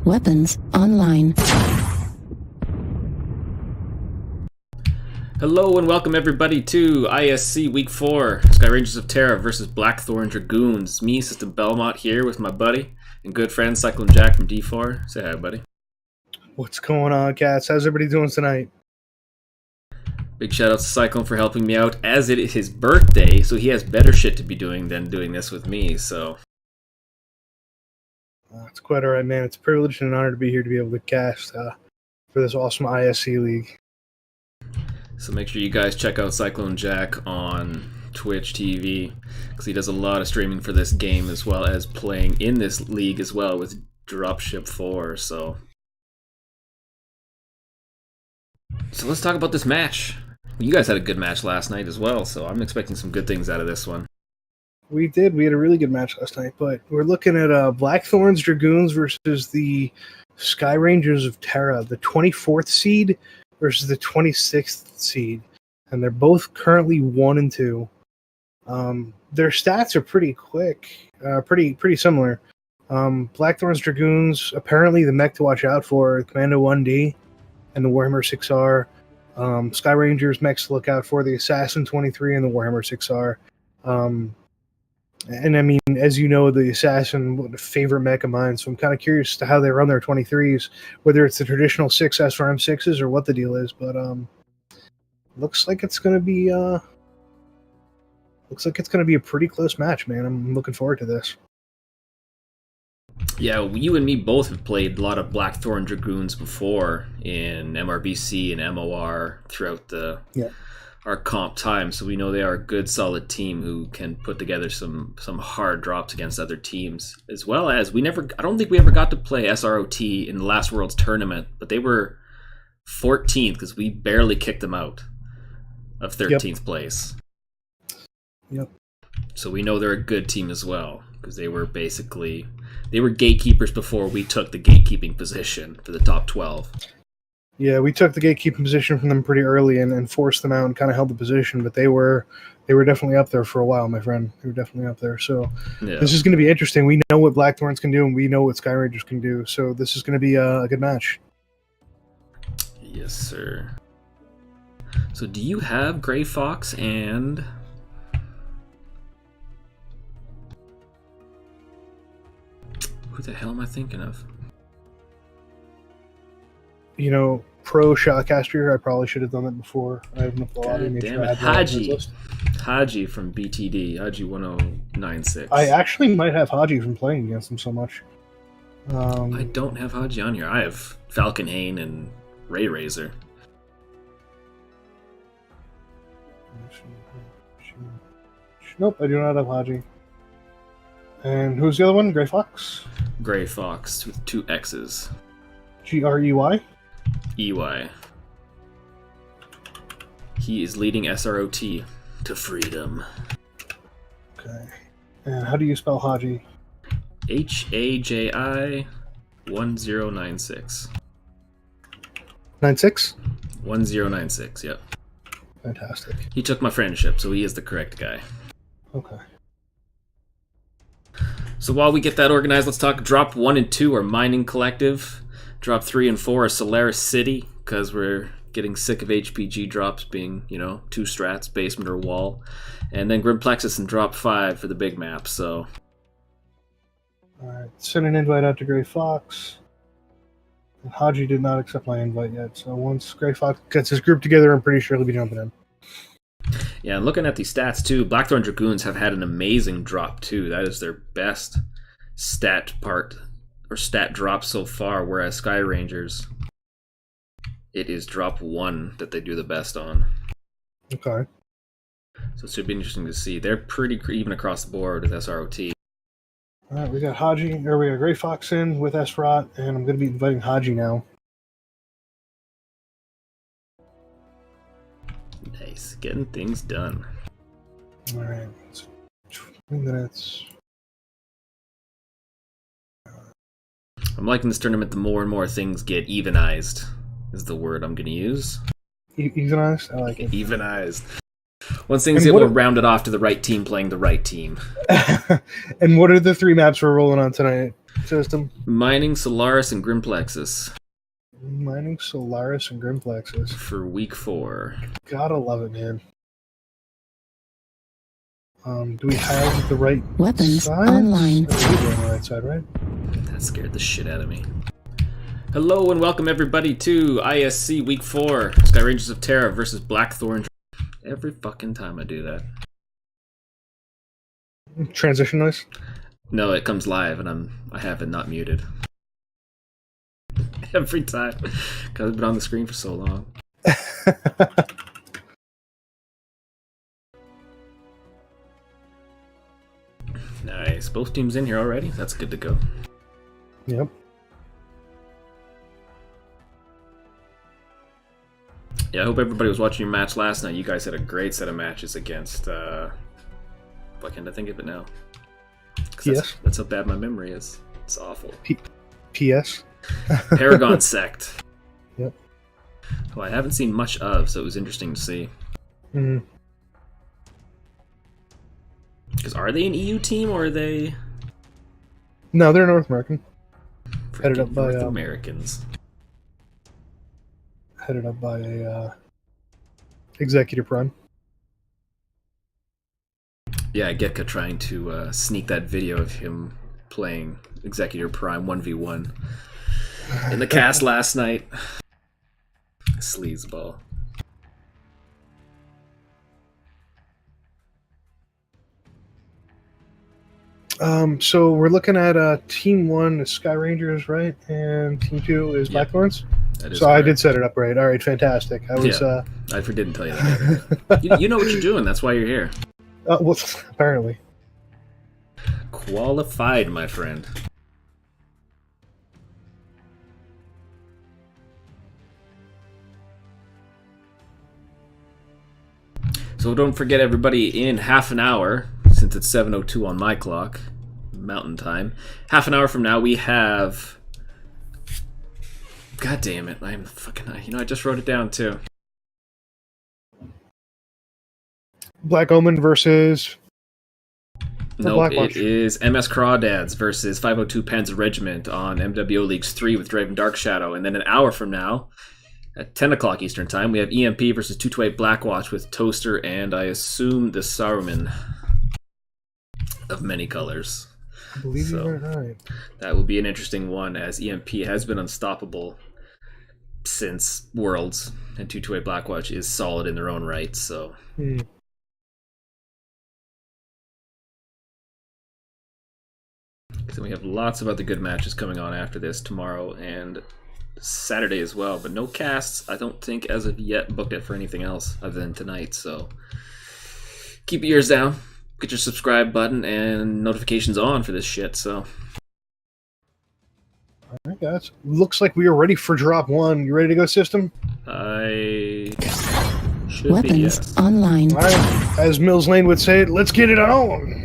Weapons online. Hello and welcome everybody to ISC Week 4, Sky Rangers of Terra versus Blackthorn Dragoons. Me, System Belmont, here with my buddy and good friend Cyclone Jack from D4. Say hi, buddy. What's going on, cats? How's everybody doing tonight? Big shout out to Cyclone for helping me out, as it is his birthday, so he has better shit to be doing than doing this with me, so... It's quite alright, man. It's a privilege and an honor to be here to be able to cast for this awesome ISC league. So make sure you guys check out Cyclone Jack on Twitch TV, because he does a lot of streaming for this game, as well as playing in this league as well with Dropship 4, so let's talk about this match. You guys had a good match last night as well, so I'm expecting some good things out of this one. We did. We had a really good match last night, but we're looking at Blackthorn's Dragoons versus the Sky Rangers of Terra, the 24th seed versus the 26th seed, and they're both currently 1 and 2. Their stats are pretty quick, pretty similar. Blackthorn's Dragoons, apparently the mech to watch out for, Commando 1D and the Warhammer 6R. Sky Rangers mechs to look out for, the Assassin 23 and the Warhammer 6R. And I mean, as you know, the Assassin was a favorite mech of mine, so I'm kind of curious as to how they run their 23s, whether it's the traditional 6 SRM6s or what the deal is, but looks like it's going to be a pretty close match, man. I'm looking forward to this. Yeah, you and me both have played a lot of Blackthorn Dragoons before in MRBC and MOR throughout our comp time, so we know they are a good, solid team who can put together some hard drops against other teams. As well as I don't think we ever got to play SROT in the last Worlds tournament, but they were 14th because we barely kicked them out of 13th place. Yep. So we know they're a good team as well, because they were gatekeepers before we took the gatekeeping position for the top 12. Yeah, we took the gatekeeping position from them pretty early and forced them out and kind of held the position, but they were definitely up there for a while, my friend. They were definitely up there. So This is going to be interesting. We know what Blackthorns can do, and we know what Sky Rangers can do. So this is going to be a good match. Yes, sir. So do you have Gray Fox and... who the hell am I thinking of? You know, pro Shotcaster, I probably should have done that before. I haven't applauded. Damn it, Haji from BTD, Haji 1096. I actually might have Haji from playing against him so much. I don't have Haji on here. I have Falcon Hane and Ray Razor. Nope, I do not have Haji. And who's the other one? Gray Fox? Gray Fox with 2 X's. Grey? EY. He is leading SROT to freedom. Okay. And how do you spell Haji? HAJI 1096. 96? 1096, yep. Fantastic. He took my friendship, so he is the correct guy. Okay. So while we get that organized, let's talk drop 1 and 2 are Mining Collective. Drop 3 and 4 are Solaris City, because we're getting sick of HPG drops being, 2 strats, basement or wall. And then Grim Plexus in drop 5 for the big map, so... Alright, send an invite out to Gray Fox. Haji did not accept my invite yet, so once Gray Fox gets his group together, I'm pretty sure he'll be jumping in. Yeah, and looking at these stats too, Blackthorn Dragoons have had an amazing drop too. That is their best stat drop so far, whereas Sky Rangers, it is drop 1 that they do the best on. Okay. So it should be interesting to see. They're pretty even across the board with SROT. Alright, we got Gray Fox in with SROT, and I'm going to be inviting Haji now. Nice, getting things done. Alright, 20 minutes. I'm liking this tournament. The more and more things get evenized is the word I'm going to use. Evenized? I like it. Evenized. Once things get rounded off to the right team playing the right team. And what are the 3 maps we're rolling on tonight? system? Mining, Solaris, and Grimplexus. Mining, Solaris, and Grimplexus. For week 4. Gotta love it, man. Do we have the right weapons side? online? We're on the right side, right? That scared the shit out of me. Hello and welcome everybody to ISC week 4. Sky Rangers of Terra versus Blackthorn. Every fucking time I do that. Transition noise? No, it comes live and I have it not muted. Every time. Because it's been on the screen for so long. Nice. Both teams in here already? That's good to go. Yep. Yeah, I hope everybody was watching your match last night. You guys had a great set of matches against... Why can't I think of it now? Yes. That's how bad my memory is. It's awful. PS? Paragon Sect. Yep. Who I haven't seen much of, so it was interesting to see. Mm. Because are they an EU team or are they... No, they're North American. Headed up by North Americans. Headed up by a Executive Prime. Yeah, Getka trying to sneak that video of him playing Executive Prime 1v1 in the cast last night. Sleazeball. So we're looking at Team 1 is Sky Rangers, right? And Team 2 is Blackthorns? That is so correct. I did set it up right. All right, fantastic. I was I didn't tell you that. you know what you're doing. That's why you're here. well, apparently. Qualified, my friend. So don't forget, everybody, in half an hour, since it's 7:02 on my clock, Mountain Time, half an hour from now we have... God damn it, I'm fucking... I just wrote it down, too. Black Omen versus... No, it is MS Crawdads versus 502 Panzer Regiment on MWO Leagues 3 with Draven Dark Shadow. And then an hour from now, at 10 o'clock Eastern Time, we have EMP versus 228 Blackwatch with Toaster and I assume the Saruman of many colors. I believe you're right. That will be an interesting one, as EMP has been unstoppable since Worlds, and 228 Blackwatch is solid in their own right, so... So we have lots of other good matches coming on after this tomorrow and Saturday as well, but no casts, I don't think, as of yet, booked it for anything else other than tonight, so keep your ears down, get your subscribe button and notifications on for this shit, so... Alright guys, looks like we are ready for drop 1. You ready to go, system? I should weapons be, yes. online. Alright, as Mills Lane would say, let's get it on!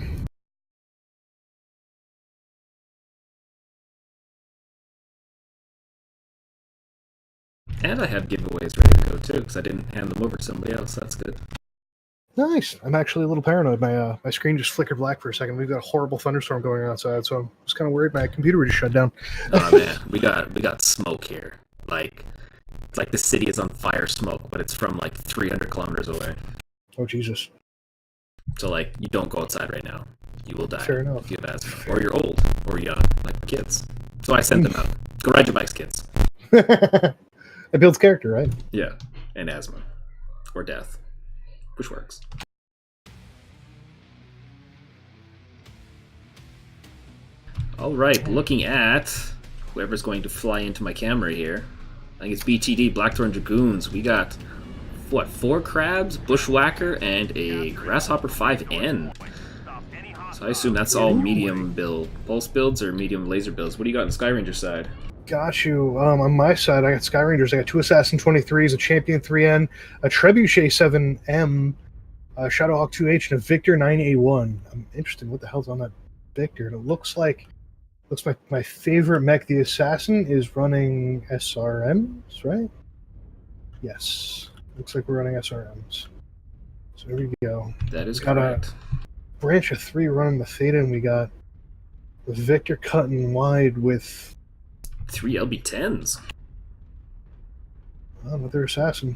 And I have giveaways ready to go too, because I didn't hand them over to somebody else. That's good. Nice. I'm actually a little paranoid. My screen just flickered black for a second. We've got a horrible thunderstorm going outside, so I'm just kind of worried my computer would just shut down. Oh man, we got smoke here. Like, it's like the city is on fire smoke, but it's from like 300 kilometers away. Oh Jesus. So like, you don't go outside right now. You will die. Fair enough. If you have asthma, or you're old, or young, like kids. So I sent them out. Go ride your bikes, kids. It builds character, right? Yeah, and asthma. Or death. Which works. Alright, looking at whoever's going to fly into my camera here. I think it's BTD, Blackthorn Dragoons. We got, what, 4 crabs, Bushwhacker, and a Grasshopper 5N. So I assume that's all medium build. Pulse builds or medium laser builds. What do you got on the Sky Ranger side? Got you. On my side, I got Sky Rangers. I got 2 Assassin 23s, a Champion 3N, a Trebuchet 7M, a Shadowhawk 2H, and a Victor 9A1. I'm interested in what the hell's on that Victor. And it looks like my favorite mech, the Assassin, is running SRMs, right? Yes. Looks like we're running SRMs. So there we go. That is correct. A branch of 3 running the Theta, and we got Victor cutting wide with 3 LB10s. Another assassin.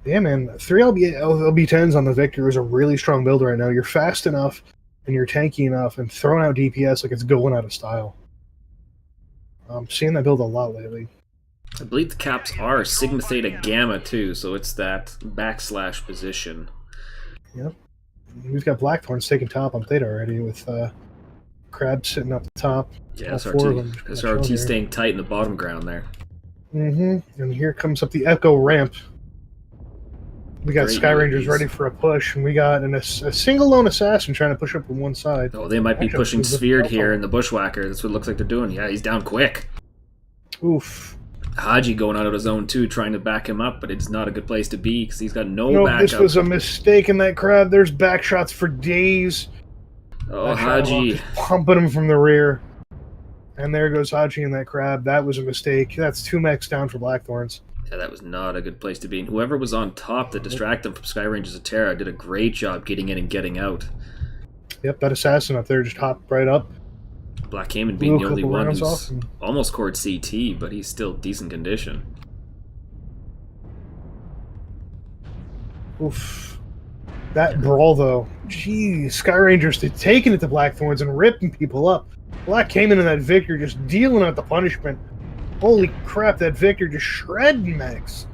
Yeah, man. 3 LB10s on the Victor is a really strong build right now. You're fast enough and you're tanky enough and throwing out DPS like it's going out of style. I'm seeing that build a lot lately. I believe the caps are Sigma Theta Gamma too, so it's that backslash position. Yep. We've got Blackthorns taking top on Theta already with Crab sitting up the top. Yeah, SRT staying tight in the bottom ground there. Mm-hmm. And here comes up the Echo ramp. We got Sky Rangers ready for a push, and we got a single lone assassin trying to push up from one side. Oh, they might be pushing Sphered here in the Bushwhacker. That's what it looks like they're doing. Yeah, he's down quick. Oof. Haji going out of his own too, trying to back him up, but it's not a good place to be because he's got no backup. This was a mistake in that Crab. There's back shots for days. Oh, Haji. Pumping him from the rear. And there goes Haji in that Crab. That was a mistake. That's 2 mechs down for Blackthorns. Yeah, that was not a good place to be. And whoever was on top that distracted them from Sky Rangers of Terra did a great job getting in and getting out. Yep, that assassin up there just hopped right up. Black Cayman being the only one who's almost scored CT, but he's still decent condition. Oof. That brawl, though. Jeez, Sky Rangers taking it to Blackthorns and ripping people up. Black Cayman and that Victor just dealing out the punishment. Holy crap, that Victor just shredding mechs.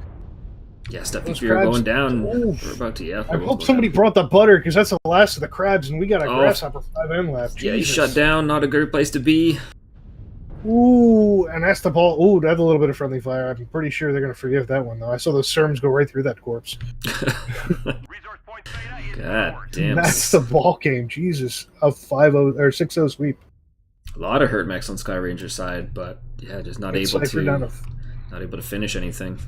Yeah, Stuffy Fear going down. Oof. We're about to, yeah. I hope somebody brought the butter, because that's the last of the crabs, and we got a Grasshopper 5M left. Yeah, he's shut down. Not a good place to be. Ooh, and that's the ball. Ooh, that's a little bit of friendly fire. I'm pretty sure they're going to forgive that one, though. I saw those serms go right through that corpse. God damn. That's the ball game. Jesus. A 5-0 or 6-0 sweep. A lot of hurt mechs on Sky Ranger's side, but yeah, just not able to finish anything.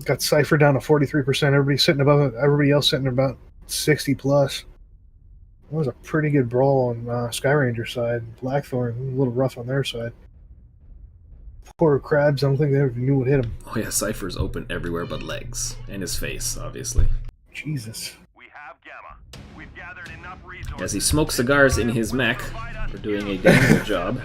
Got Cypher down to 43%. Everybody else sitting about 60 plus. That was a pretty good brawl on Sky Ranger's side. Blackthorn, a little rough on their side. Poor Crabs, I don't think they ever knew what hit him. Oh yeah, Cypher's open everywhere but legs. And his face, obviously. Jesus. As he smokes cigars in his mech, for doing a damn good job.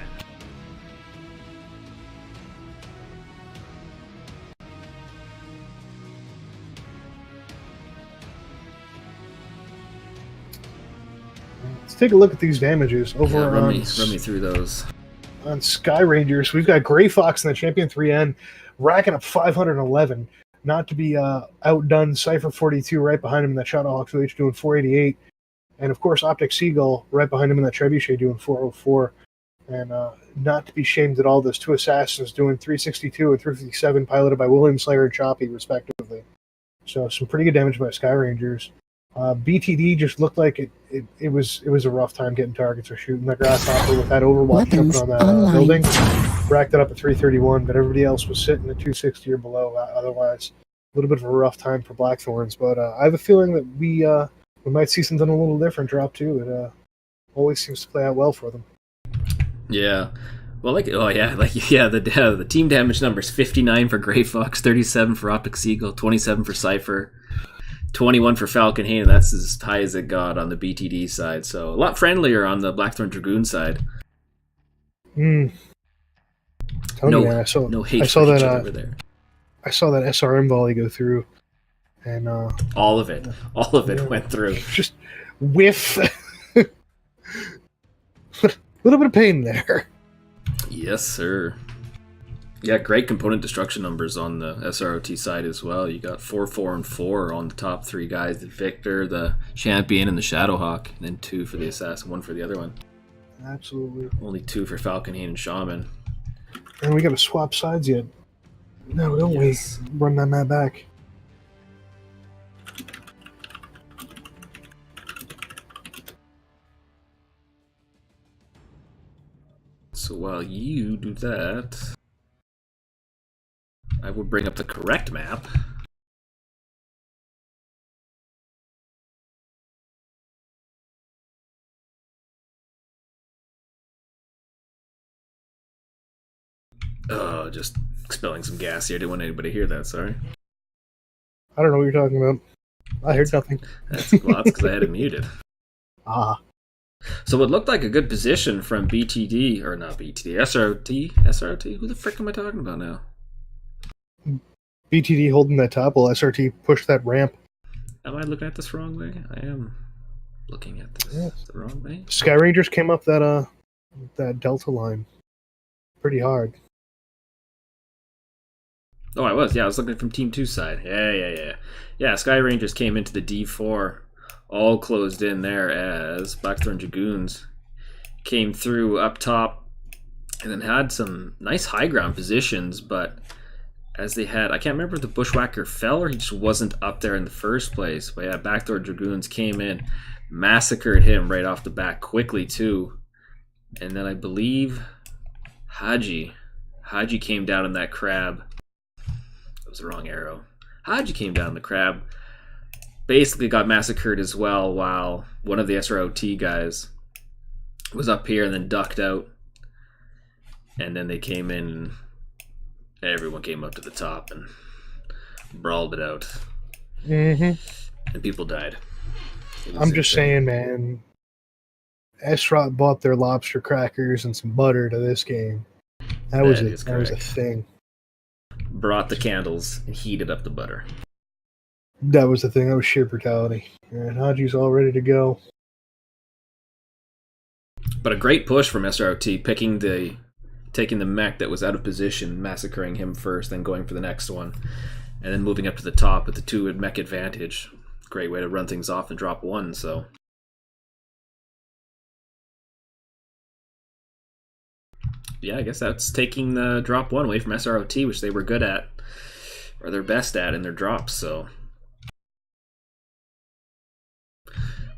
Let's take a look at these damages over run me through those. On Sky Rangers, we've got Gray Fox in the Champion 3N racking up 511. Not to be outdone, Cypher 42 right behind him in that Shadowhawk Village doing 488. And of course, Optic Seagull right behind him in that Trebuchet doing 404. And not to be shamed at all, those 2 assassins doing 362 and 357, piloted by William Slayer and Choppy, respectively. So some pretty good damage by Sky Rangers. BTD just looked like it was a rough time getting targets or shooting that Grasshopper with that Overwatch jumping on that building. Racked it up at 331, but everybody else was sitting at 260 or below. Otherwise, a little bit of a rough time for Blackthorns. But I have a feeling that we might see something a little different drop too. It always seems to play out well for them. Yeah. Well, the team damage numbers: 59 for Grey Fox, 37 for Optic Seagull, 27 for Cypher, 21 for Falcon Hane. That's as high as it got on the BTD side. So a lot friendlier on the Blackthorn Dragoon side. No hate for each other over there. I saw that SRM volley go through, and all of it went through. Just whiff. A little bit of pain there. Yes, sir. Yeah, great component destruction numbers on the SROT side as well. You got 4, 4, and 4 on the top 3 guys: the Victor, the Champion, and the Shadowhawk, and then 2 for the Assassin, 1 for the other one. Absolutely. Only 2 for Falcon Hane and Shaman. And we got to swap sides yet. No, don't we? Run that map back. So while you do that, I will bring up the correct map. Just expelling some gas here. Didn't want anybody to hear that, sorry. I don't know what you're talking about. I heard nothing. That's because I had it muted. Ah. So it looked like a good position from BTD, or not BTD, SROT? Who the frick am I talking about now? BTD holding that top while SRT pushed that ramp. Am I looking at this wrong way? I am looking at this the wrong way. Sky Rangers came up that Delta line pretty hard. Oh, I was. Yeah, I was looking from Team 2 side. Yeah, Sky Rangers came into the D4, all closed in there as Blackthorn Dragoons came through up top and then had some nice high ground positions, but as they had, I can't remember if the Bushwhacker fell or he just wasn't up there in the first place. But yeah, Backdoor Dragoons came in, massacred him right off the bat quickly too. And then I believe Haji came down in that crab. That was the wrong arrow. Haji came down the crab, basically got massacred as well, while one of the SROT guys was up here and then ducked out. And then they came in and everyone came up to the top and brawled it out. Mm-hmm. And people died. I'm just saying, man, SROT bought their lobster crackers and some butter to this game. That was a thing. Brought the candles and heated up the butter. That was the thing. That was sheer brutality. And Haji's all ready to go. But a great push from SROT, taking the mech that was out of position, massacring him first, then going for the next one, and then moving up to the top with the 2 mech advantage. Great way to run things off and drop 1. So yeah, I guess that's taking the drop 1 away from SROT, which they were good at, or they're best at in their drops. So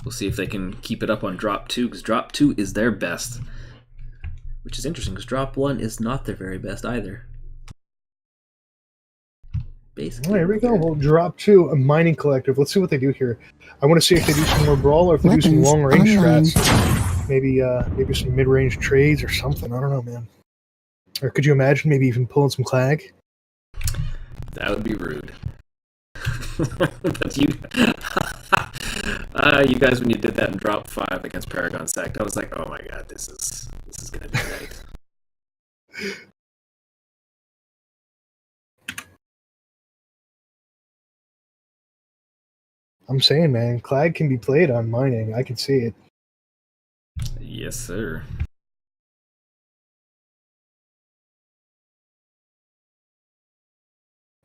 we'll see if they can keep it up on drop 2, because drop 2 is their best, which is interesting because drop 1 is not their very best either. Basically, here we go. We'll drop 2, a mining collective. Let's see what they do here. I want to see if they do some more brawl or if they do some long range strats. Maybe some mid range trades or something. I don't know, man. Or could you imagine maybe even pulling some Clag? That would be rude. But you guys, when you did that in drop 5 against Paragon Sect, I was like, oh my god, this is gonna be great. I'm saying, man, Clag can be played on mining. I can see it. Yes, sir.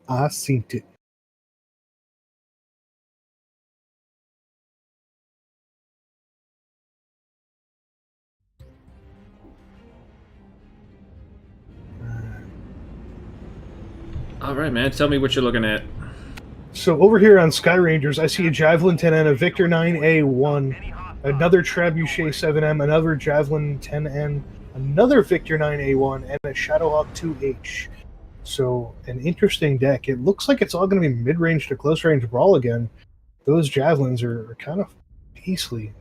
I seen it. All right, man. Tell me what you're looking at. So over here on Sky Rangers, I see a Javelin 10N, a Victor 9A1, another Trebuchet 7M, another Javelin 10N, another Victor 9A1, and a Shadowhawk 2H. So an interesting deck. It looks like it's all going to be mid-range to close-range brawl again. Those Javelins are kind of beastly.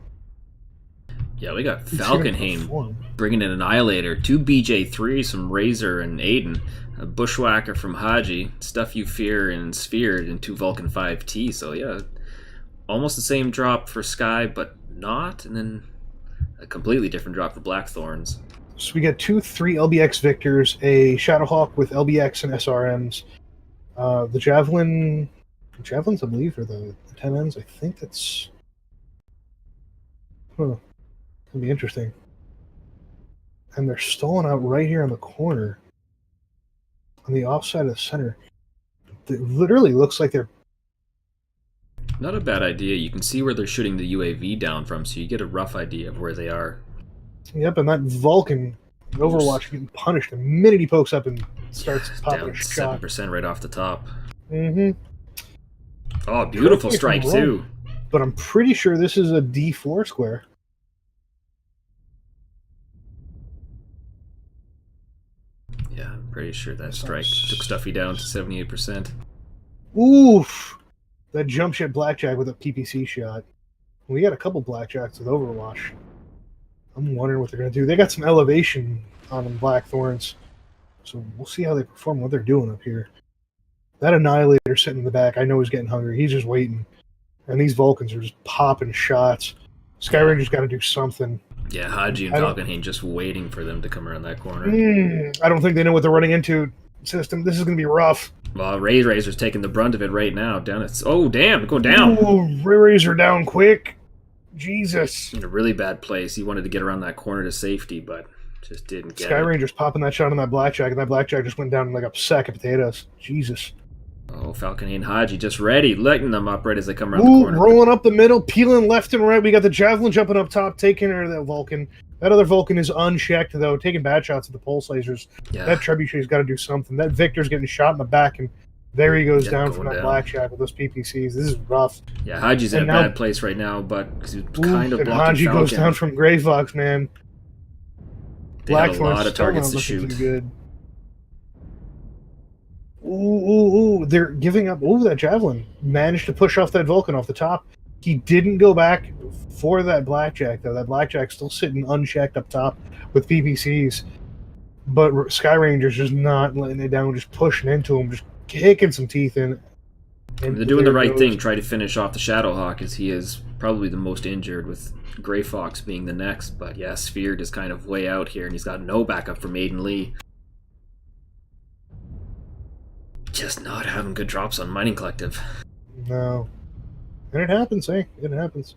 Yeah, we got Falconhain bringing in Annihilator, 2 BJ3, some Razor and Aiden, a Bushwhacker from Haji, Stuff You Fear and Sphered, and 2 Vulcan 5T. So yeah, almost the same drop for Sky, but not, and then a completely different drop for Blackthorns. So we got 3 LBX Victors, a Shadowhawk with LBX and SRMs. The Javelins, I believe, are the 10Ns. I think that's... Huh. It'll be interesting. And they're stalling out right here on the corner, on the offside of the center. It literally looks like they're... Not a bad idea. You can see where they're shooting the UAV down from, so you get a rough idea of where they are. Yep, and that Vulcan in Overwatch getting punished the minute he pokes up and starts popping down a shot. 7% right off the top. Mm-hmm. Oh, beautiful strike too. But I'm pretty sure this is a D4 square. Yeah, I'm pretty sure that strike took Stuffy down to 78%. Oof! That jump shot Blackjack with a PPC shot. We got a couple Blackjacks with Overwatch. I'm wondering what they're going to do. They got some elevation on them Blackthorns. So we'll see how they perform, what they're doing up here. That Annihilator sitting in the back, I know he's getting hungry. He's just waiting. And these Vulcans are just popping shots. Sky Ranger's got to do something. Yeah, Haji and Falkenhayn just waiting for them to come around that corner. I don't think they know what they're running into. System. This is going to be rough. Well, Razor's taking the brunt of it right now. Down it's damn, go down. Ooh, Razor down quick. Jesus. In a really bad place. He wanted to get around that corner to safety, but just didn't get Sky it. Ranger's popping that shot on that blackjack, and that blackjack just went down in like a sack of potatoes. Jesus. Oh, Falconhayn and Haji just ready, letting them up right as they come around the corner. Rolling up the middle, peeling left and right. We got the Javelin jumping up top, taking her to that Vulcan. That other Vulcan is unchecked, though, taking bad shots at the pulse lasers. Yeah. That Trebuchet's got to do something. That Victor's getting shot in the back, and there he goes down from that blackjack with those PPCs. This is rough. Yeah, Haji's in a bad place right now, but because he's kind of blocking Haji goes down from Grey Fox, man. They had a lot of targets to shoot. Good. Ooh, they're giving up. Ooh, that Javelin managed to push off that Vulcan off the top. He didn't go back for that blackjack, though. That blackjack's still sitting unchecked up top with PPCs. But Sky Ranger's just not letting it down, just pushing into him, just kicking some teeth in. And they're doing the right thing, try to finish off the Shadowhawk, as he is probably the most injured, with Grey Fox being the next. But yeah, Sphered is kind of way out here, and he's got no backup from Aiden Lee. Just not having good drops on Mining Collective. No. And it happens, eh? It happens.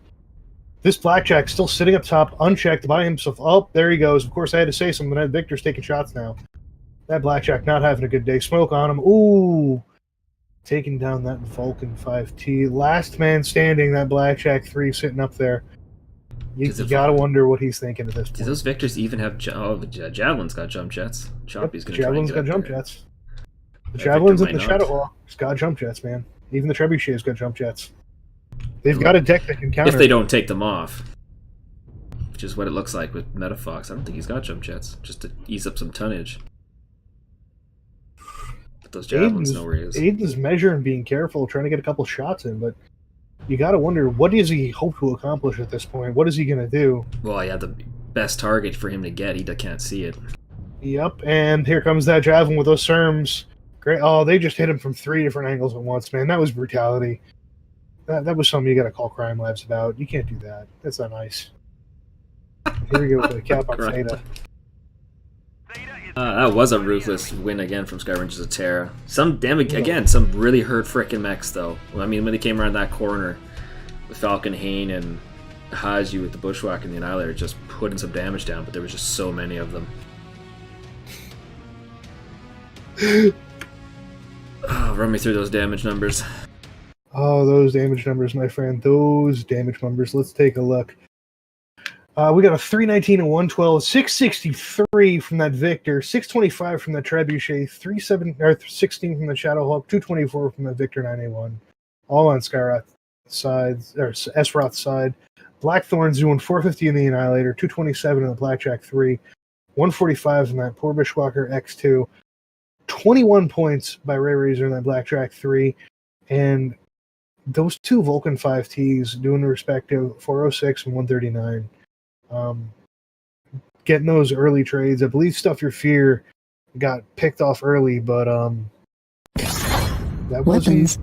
This blackjack's still sitting up top, unchecked by himself. Oh, there he goes. Of course, I had to say something. That Victor's taking shots now. That blackjack not having a good day. Smoke on him. Ooh. Taking down that Vulcan 5T. Last man standing, that blackjack 3 sitting up there. You gotta wonder what he's thinking at this point. Do those Victors even have... Javelin's got jump jets. Choppy's gonna Javelin's got jump jets. The Javelins and the Shadowhawk's got jump jets, man. Even the Trebuchet's got jump jets. They've got a deck that can counter. If they don't take them off. Which is what it looks like with Metafox. I don't think he's got jump jets. Just to ease up some tonnage. But those Javelins know where he is. Aiden's measuring, being careful, trying to get a couple shots in, but you gotta wonder, what does he hope to accomplish at this point? What is he gonna do? Well, yeah, the best target for him to get, he can't see it. Yep, and here comes that Javelin with those SRMs. Great. Oh, they just hit him from 3 different angles at once, man. That was brutality. That was something you got to call Crime Labs about. You can't do that. That's not nice. Here we go with the cap on Theta. That was a ruthless win again from Sky Rangers of Terra. Some really hurt frickin' mechs, though. I mean, when they came around that corner with Falkenhayn and Haji with the Bushwhack and the Annihilator just putting some damage down, but there was just so many of them. Oh, run me through those damage numbers. Oh, those damage numbers, my friend. Those damage numbers. Let's take a look. We got a 319 and 112, 663 from that Victor, 625 from the Trebuchet, 16 from the Shadowhawk, 224 from the Victor 9A1. All on SROT side, or SROT side. Blackthorn's doing 450 in the Annihilator, 227 in the Blackjack 3, 145 in that poor Bushwhacker X2. 21 points by Ray Razor in that Blackjack 3, and those two Vulcan 5Ts doing the respective 406 and 139. Getting those early trades. I believe Stuff Your Fear got picked off early, but that wasn't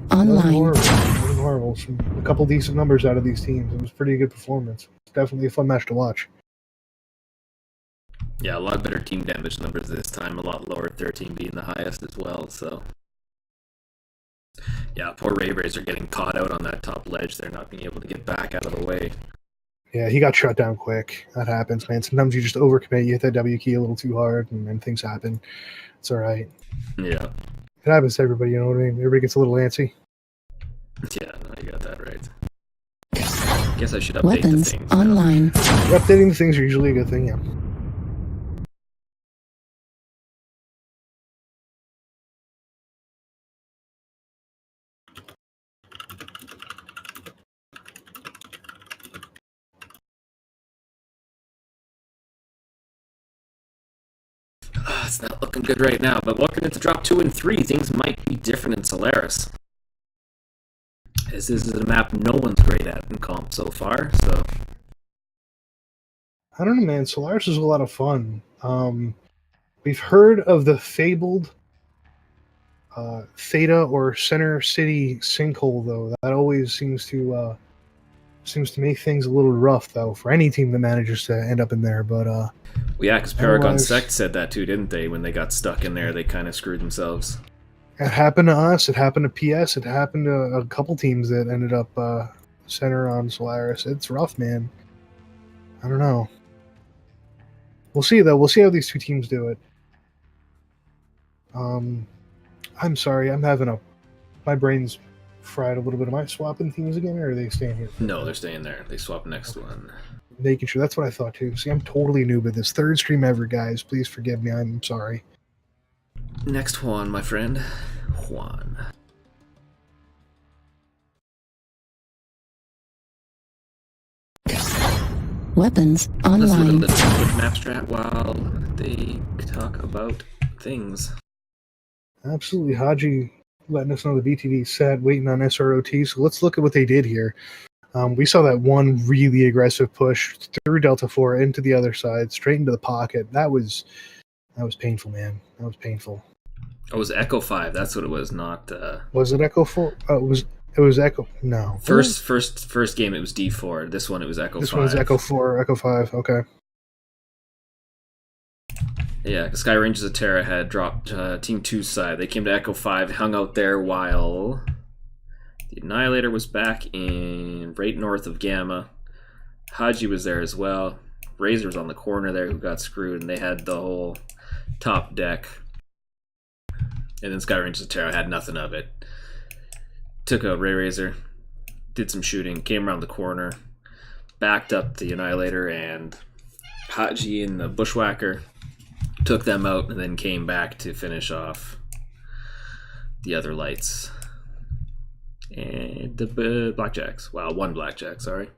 horrible. A couple decent numbers out of these teams. It was pretty good performance. It's definitely a fun match to watch. Yeah, a lot better team damage numbers this time, a lot lower, 13 being the highest as well, so... Yeah, poor Ray Razor getting caught out on that top ledge there, not being able to get back out of the way. Yeah, he got shut down quick. That happens, man. Sometimes you just overcommit, you hit that W key a little too hard, and then things happen. It's alright. Yeah. It happens to everybody, you know what I mean? Everybody gets a little antsy. Yeah, no, you got that right. I guess I should update the things. Online. Updating the things are usually a good thing, yeah. It's not looking good right now, but walking into drop 2 and 3, things might be different in Solaris. This is a map no one's great at in comp so far, so... I don't know, man. Solaris is a lot of fun. We've heard of the fabled Theta or Center City sinkhole, though. That always seems to Seems to make things a little rough, though, for any team that manages to end up in there. But well, yeah, because Paragon Sect said that too, didn't they? When they got stuck in there, they kind of screwed themselves. It happened to us. It happened to PS. It happened to a couple teams that ended up center on Solaris. It's rough, man. I don't know. We'll see, though. We'll see how these two teams do it. I'm sorry. I'm having my brain's fried a little bit. Am I swapping teams again, or are they staying here? No, they're staying there. They swapped next one. Making sure. That's what I thought, too. See, I'm totally noob at this. Third stream ever, guys. Please forgive me. I'm sorry. Next Juan, my friend. Juan. Weapons online. Let's look at the quick map strat while they talk about things. Absolutely. Haji letting us know the BTD set, waiting on SROT. So let's look at what they did here. We saw that one really aggressive push through Delta 4 into the other side, straight into the pocket. That was painful, man. That was painful. It was Echo 5. That's what it was, not... Was it Echo 4? It was Echo... No. First game, it was D4. This one, it was Echo 5. This one was Echo 4, Echo 5. Okay. Yeah, Sky Rangers of Terra had dropped Team 2's side. They came to Echo 5, hung out there while the Annihilator was back in right north of Gamma. Haji was there as well. Razor was on the corner there who got screwed, and they had the whole top deck. And then Sky Rangers of Terra had nothing of it. Took out Ray Razor, did some shooting, came around the corner, backed up the Annihilator, and Haji and the Bushwhacker took them out, and then came back to finish off the other lights. And the Blackjacks. Wow, one Blackjack, sorry.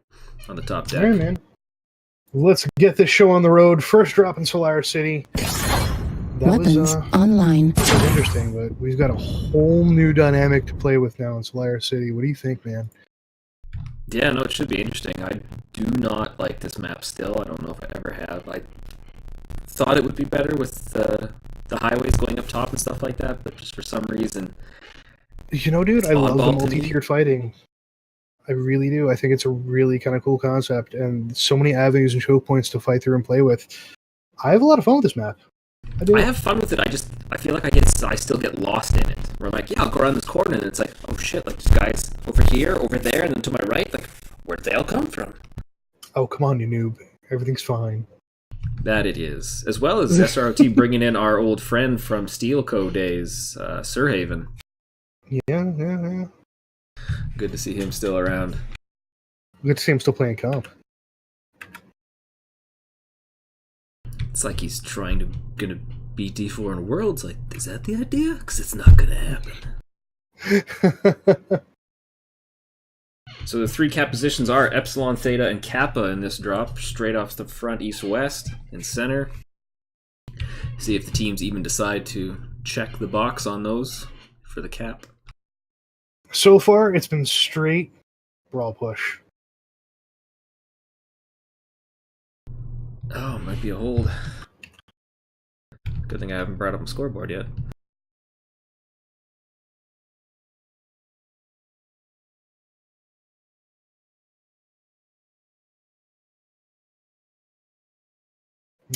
On the top deck. All right, man. Let's get this show on the road. First drop in Solaris City. That Weapons online. Was interesting, but we've got a whole new dynamic to play with now in Solaris City. What do you think, man? Yeah, no, it should be interesting. I do not like this map still. I don't know if I ever have. I thought it would be better with the highways going up top and stuff like that, but just for some reason... You know, dude, I love the multi-tiered fighting. I really do. I think it's a really kind of cool concept, and so many avenues and choke points to fight through and play with. I have a lot of fun with this map. I have fun with it. I feel like I still get lost in it. We're like, yeah, I'll go around this corner, and it's like, oh shit, like this guy's over here, over there, and then to my right. Like, where'd they all come from? Oh, come on, you noob. Everything's fine. That it is. As well as SROT bringing in our old friend from Steel Co. days, Surhaven. Yeah. Good to see him still around. Good to see him still playing comp. It's like he's gonna beat D4 in Worlds. Like, is that the idea? Because it's not gonna happen. So the three cap positions are Epsilon, Theta, and Kappa in this drop, straight off the front, east-west, and center. See if the teams even decide to check the box on those for the cap. So far, it's been straight brawl push. Oh, might be a hold. Good thing I haven't brought up my scoreboard yet.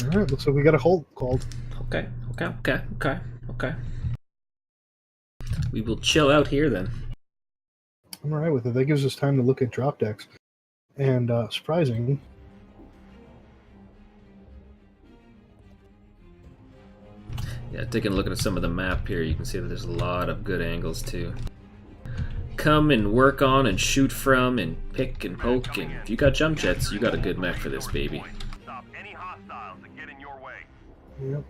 Alright, looks like we got a hold called. Okay. We will chill out here then. I'm alright with it. That gives us time to look at drop decks. And surprising. Yeah, taking a look at some of the map here, you can see that there's a lot of good angles to come and work on and shoot from and pick and poke. And if you got jump jets, you got a good mech for this baby. Yep.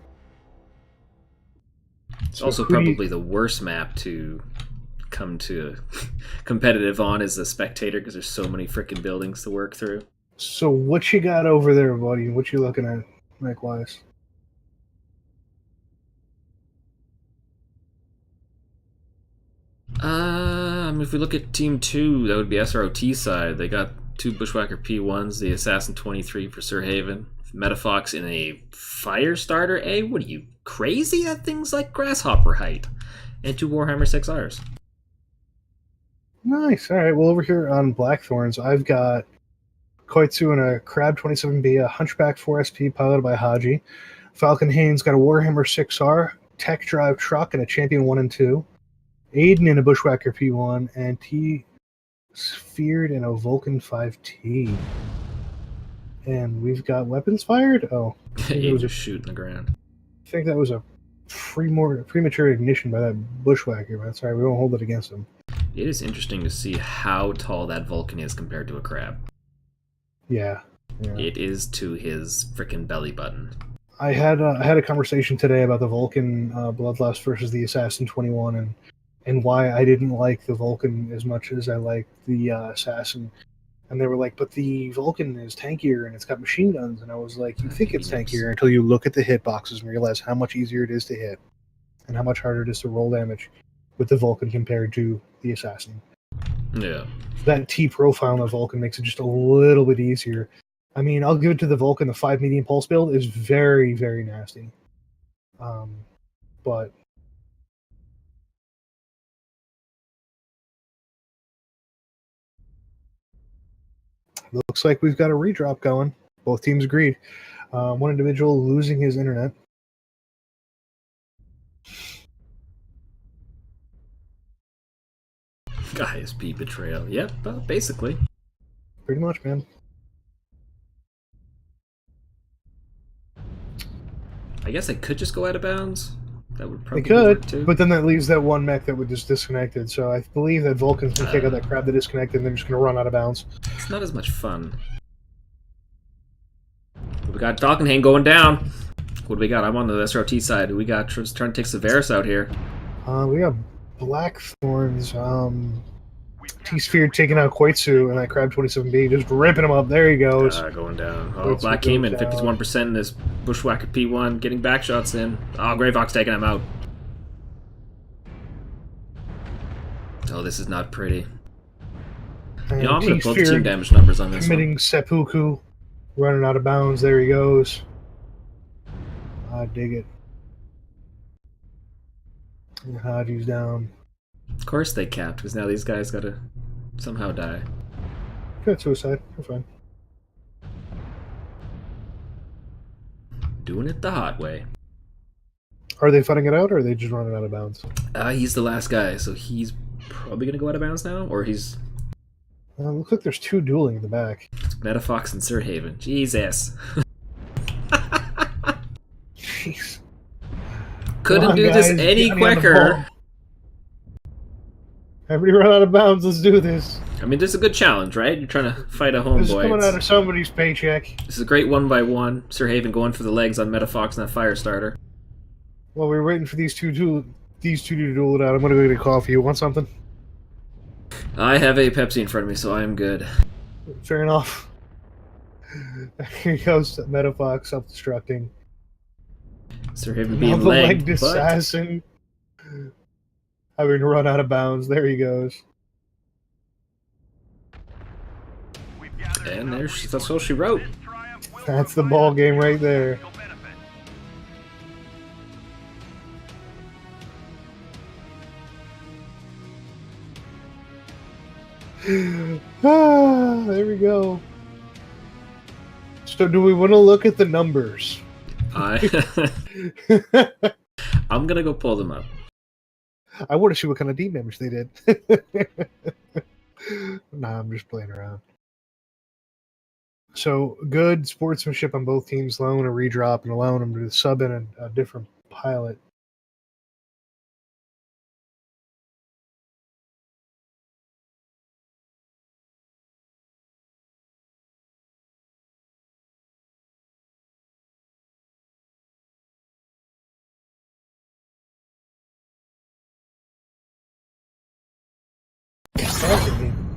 It's also probably the worst map to come to competitive on as a spectator because there's so many freaking buildings to work through. So what you got over there, buddy? What you looking at, mech-wise? If we look at Team 2, that would be SROT side. They got two Bushwhacker P1s, the Assassin 23 for Surhaven, Metafox in a Firestarter A. What are you, crazy? That thing's like grasshopper height. And two Warhammer 6Rs. Nice. All right. Well, over here on Blackthorns, I've got Koitsu and a Crab 27B, a Hunchback 4SP piloted by Haji. Falcon Haynes got a Warhammer 6R, Tech Drive truck, and a Champion 1 and 2. Aiden in a Bushwhacker P1, and T Sphered in a Vulcan 5T. And we've got weapons fired? Oh. Aiden just shooting the ground. I think that was a premature ignition by that Bushwhacker, but that's all right, we won't hold it against him. It is interesting to see how tall that Vulcan is compared to a crab. Yeah. It is to his frickin' belly button. I had a conversation today about the Vulcan Bloodlust versus the Assassin 21 and why I didn't like the Vulcan as much as I liked the Assassin. And they were like, but the Vulcan is tankier and it's got machine guns. And I was like, you think it's tankier until you look at the hitboxes and realize how much easier it is to hit and how much harder it is to roll damage with the Vulcan compared to the Assassin. Yeah. That T profile on the Vulcan makes it just a little bit easier. I mean, I'll give it to the Vulcan. The 5 medium pulse build is very, very nasty. But looks like we've got a redrop going. Both teams agreed. One individual losing his internet. ISP betrayal. Yep, basically. Pretty much, man. I guess I could just go out of bounds. That would probably work too. But then that leaves that one mech that would just disconnected. So I believe that Vulcan's going to take out that crab that disconnected and they're just going to run out of bounds. It's not as much fun. We got Falkenhayn going down. What do we got? I'm on the SROT side. We got trying to take Severus out here. We got Blackthorns. T-Sphere taking out Koitsu and that Crab 27B, just ripping him up. There he goes. Going down. Oh, Black came in 51% in this Bushwhacker P1, getting back shots in. Oh, Grey Fox taking him out. Oh, this is not pretty. And I'm going to pull the team damage numbers on this committing one. seppuku, running out of bounds. There he goes. I dig it. And Haji's down. Of course they capped, because now these guys gotta somehow die. Good suicide. You're fine. Doing it the hot way. Are they fighting it out, or are they just running out of bounds? He's the last guy, so he's probably gonna go out of bounds now, or he's... looks like there's 2 dueling in the back. Metafox and Sir Haven. Jesus. Jeez. Couldn't do this any quicker. Everybody run out of bounds. Let's do this. I mean, this is a good challenge, right? You're trying to fight a homeboy. This is coming out of somebody's paycheck. This is a great 1-by-1. Sir Haven going for the legs on Metafox and that Firestarter. Well, we're waiting for these two to duel it out. I'm gonna go get a coffee. You want something? I have a Pepsi in front of me, so I am good. Fair enough. Here goes Metafox self-destructing. Sir Haven being legged assassin. Having to run out of bounds. There he goes. And that's all she wrote. That's the ball game right there. There we go. So do we want to look at the numbers? I'm gonna go pull them up. I want to see what kind of deep damage they did. Nah, I'm just playing around. So good sportsmanship on both teams, allowing a redrop and allowing them to sub in a different pilot.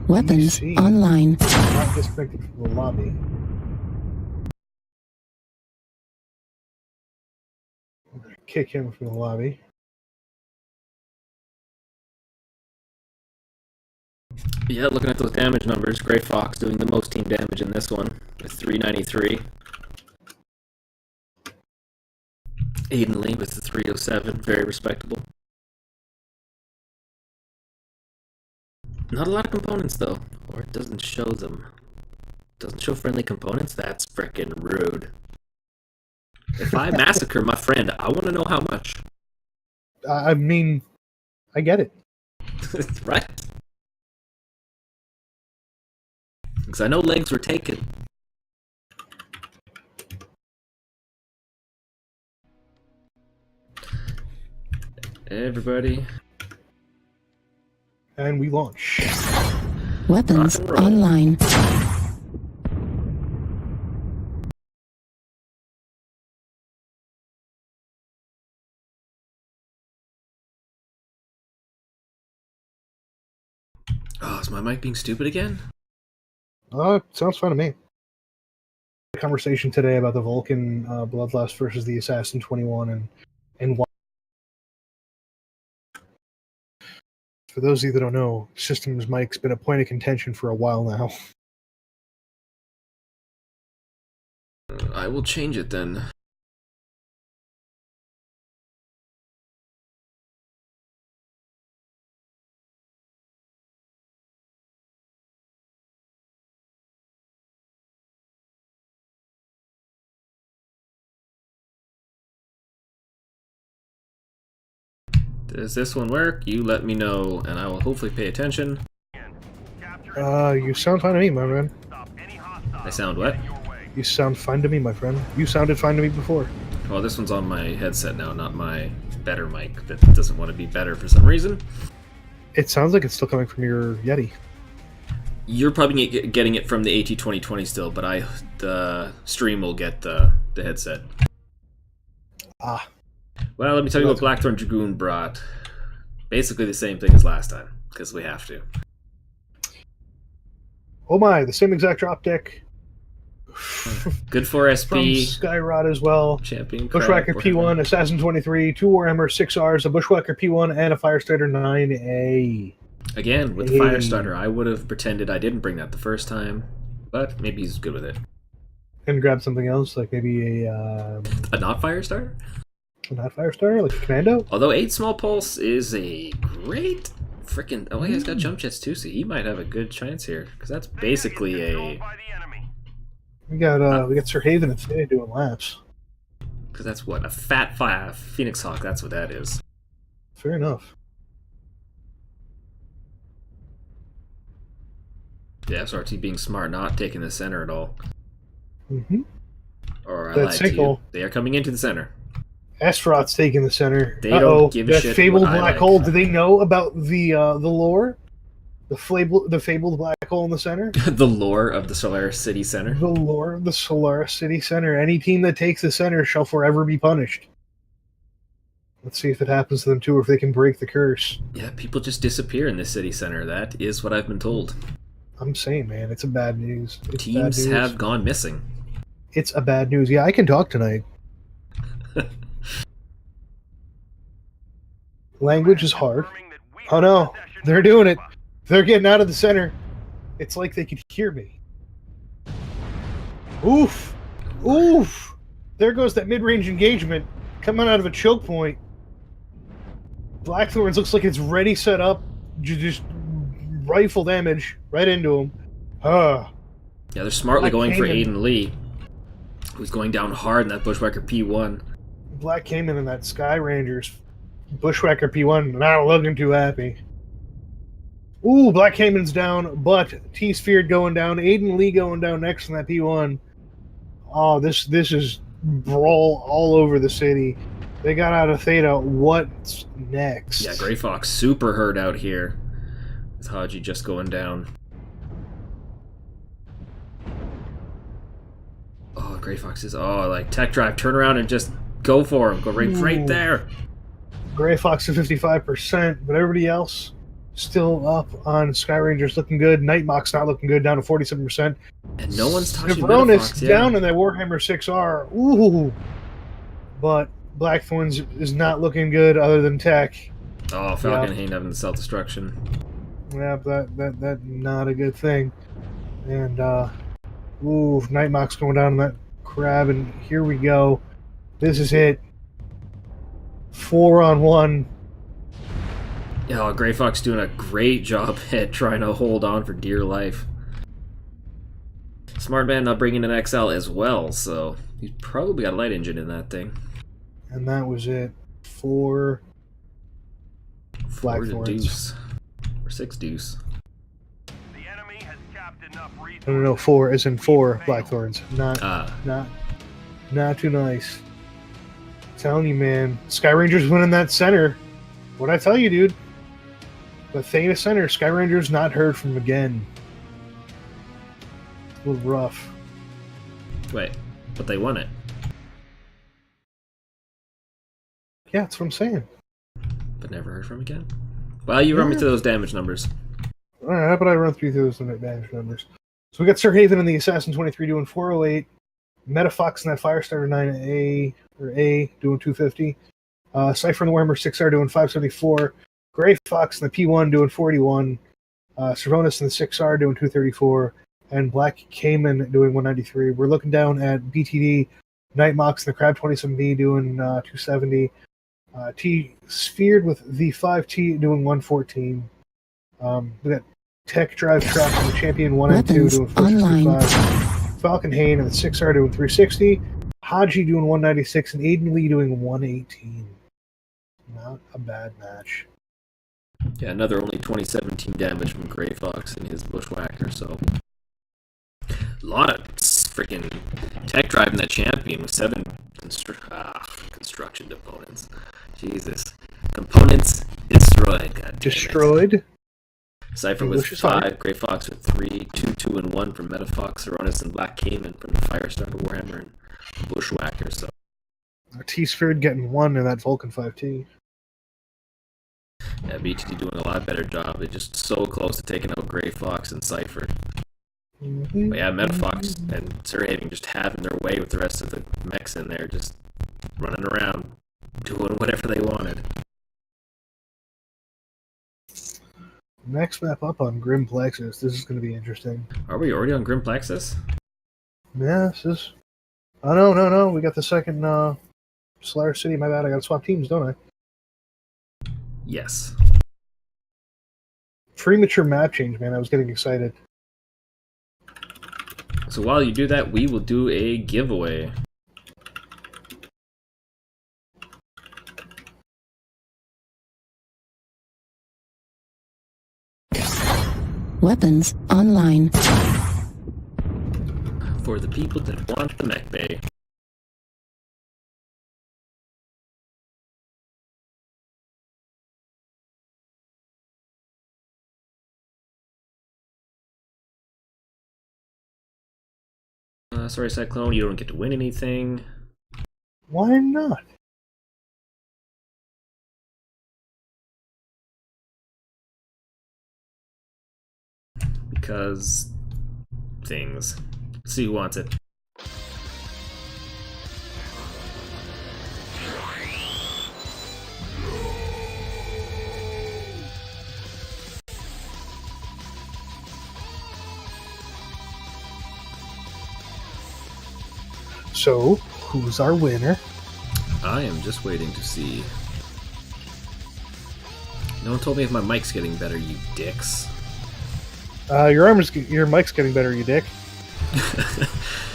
Weapons online. Not disconnected from the lobby. I'm gonna kick him from the lobby. Yeah, looking at those damage numbers, Grey Fox doing the most team damage in this one with 393. Aiden Lee with the 307, very respectable. Not a lot of components though, or it doesn't show them. Doesn't show friendly components? That's frickin' rude. If I massacre my friend, I want to know how much. I mean, I get it. Right? Because I know legs were taken. Everybody. And we launch. Weapons online. Oh, is my mic being stupid again? Sounds fun to me. Conversation today about the Vulcan Bloodlust versus the Assassin 21 and why. For those of you that don't know, Systems Mike's been a point of contention for a while now. I will change it then. Does this one work? You let me know, and I will hopefully pay attention. You sound fine to me, my friend. I sound what? You sound fine to me, my friend. You sounded fine to me before. Well, this one's on my headset now, not my better mic that doesn't want to be better for some reason. It sounds like it's still coming from your Yeti. You're probably getting it from the AT2020 still, but the stream will get the headset. Ah. Well, let me tell you what Blackthorn Dragoon brought. Basically the same thing as last time, because we have to. Oh my, the same exact drop deck. Good for SP. From SROT as well. Champion Bushwhacker P1, Assassin 23, 2 Warhammer 6Rs, a Bushwhacker P1, and a Firestarter 9A. Again, with the Firestarter, I would have pretended I didn't bring that the first time, but maybe he's good with it. And grab something else, like maybe a not Firestarter? Not Firestarter, like a Commando? Although 8 Small Pulse is a great freaking... Oh, he's got jump jets too, so he might have a good chance here. Because that's basically a... We got Sir Haven and Faye doing laps. Because that's what? A fat Phoenix Hawk, that's what that is. Fair enough. Yeah, SRT being smart, not taking the center at all. Mm-hmm. Or I That lied to you. single. They are coming into the center. SROT's taking the center. They don't give a that shit fabled what I black like. hole. Do they know about the lore? The fabled black hole in the center? The lore of the Solaris City Center. The lore of the Solaris City Center. Any team that takes the center shall forever be punished. Let's see if it happens to them too, or if they can break the curse. Yeah, people just disappear in this city center. That is what I've been told. I'm saying, man, it's a bad news. It's Teams bad news. have gone missing. It's a bad news. Yeah, I can talk tonight. Language is hard. Oh no, they're doing it. They're getting out of the center. It's like they could hear me. Oof. Oof. There goes that mid-range engagement coming out of a choke point. Blackthorns looks like it's ready, set up. Just rifle damage right into him. Yeah, they're smartly Black going for Cayman. Aiden Lee, who's going down hard in that Bushwhacker P1. Black Cayman and that Sky Rangers. Bushwhacker P1 not looking too happy. Ooh, Black Cayman's down, but T-Sphere going down. Aiden Lee going down next in that P1. Oh, this is brawl all over the city. They got out of Theta. What's next? Yeah, Grey Fox super hurt out here. With Haji just going down. Oh, Grey Fox is... Oh, like, tech drive. Turn around and just go for him. Go right there. Grey Fox at 55%, but everybody else still up on Sky Rangers looking good. Nightmock's not looking good, down to 47%. And no one's touching Savronis Metafox, yeah. down in that Warhammer 6R. Ooh. But Blackthorns is not looking good other than tech. Oh, Falcon Hain having the self-destruction. Yeah, that not a good thing. And Nightmock's going down in that crab, and here we go. This is it. 4-on-1. Yeah, Grey Fox doing a great job at trying to hold on for dear life. Smart man not bringing an XL as well, so he's probably got a light engine in that thing. And that was it. 4 Blackthorns. Deuce. Or 6 deuce. No, 4 as in 4 Blackthorns. Not too nice. Telling you, man. Sky Rangers winning that center. What'd I tell you, dude? But Theta center, Sky Rangers not heard from again. A little rough. Wait, but they won it. Yeah, that's what I'm saying. But never heard from again? Well, you run me through those damage numbers. Alright, how about I run through those damage numbers? So we got Sir Haven and the Assassin 23 doing 408. Metafox and that Firestarter 9A or A doing 250. Cypher and the Warhammer 6R doing 574. Grey Fox and the P1 doing 41. Servonis and the 6R doing 234. And Black Cayman doing 193. We're looking down at BTD, Night Mox and the Crab 27B doing 270. T Sphered with the 5T doing 114. We got Tech Drive Trap and the Champion 1 and 2 doing 465. Falcon Hane and the 6R doing 360. Haji doing 196 and Aiden Lee doing 118. Not a bad match. Yeah, another only 2017 damage from Grey Fox and his Bushwhacker, so a lot of freaking tech drive in that Champion with 7 construction components. Jesus. Components destroyed. God destroyed? Cypher with 5, Grey Fox with 3, 2, 2, and 1 from Metafox, Saronis, and Black Cayman from the Firestarter, Warhammer, and Bushwhacker. So T-Sphered getting 1 in that Vulcan 5T. Yeah, BTD doing a lot better job. They're just so close to taking out Grey Fox and Cypher. Mm-hmm. But yeah, Metafox and Sir Haven just having their way with the rest of the mechs in there, just running around, doing whatever they wanted. Next map up on Grim Plexus. This is going to be interesting. Are we already on Grim Plexus? Yeah, this is... Oh, no. We got the second Solaris City. My bad. I got to swap teams, don't I? Yes. Premature map change, man. I was getting excited. So while you do that, we will do a giveaway. Weapons online. For the people that want the mech bay. Sorry, Cyclone, you don't get to win anything. Why not? Because things. Let's see who wants it. So, who's our winner? I am just waiting to see. No one told me if my mic's getting better, you dicks. Your mic's getting better, you dick.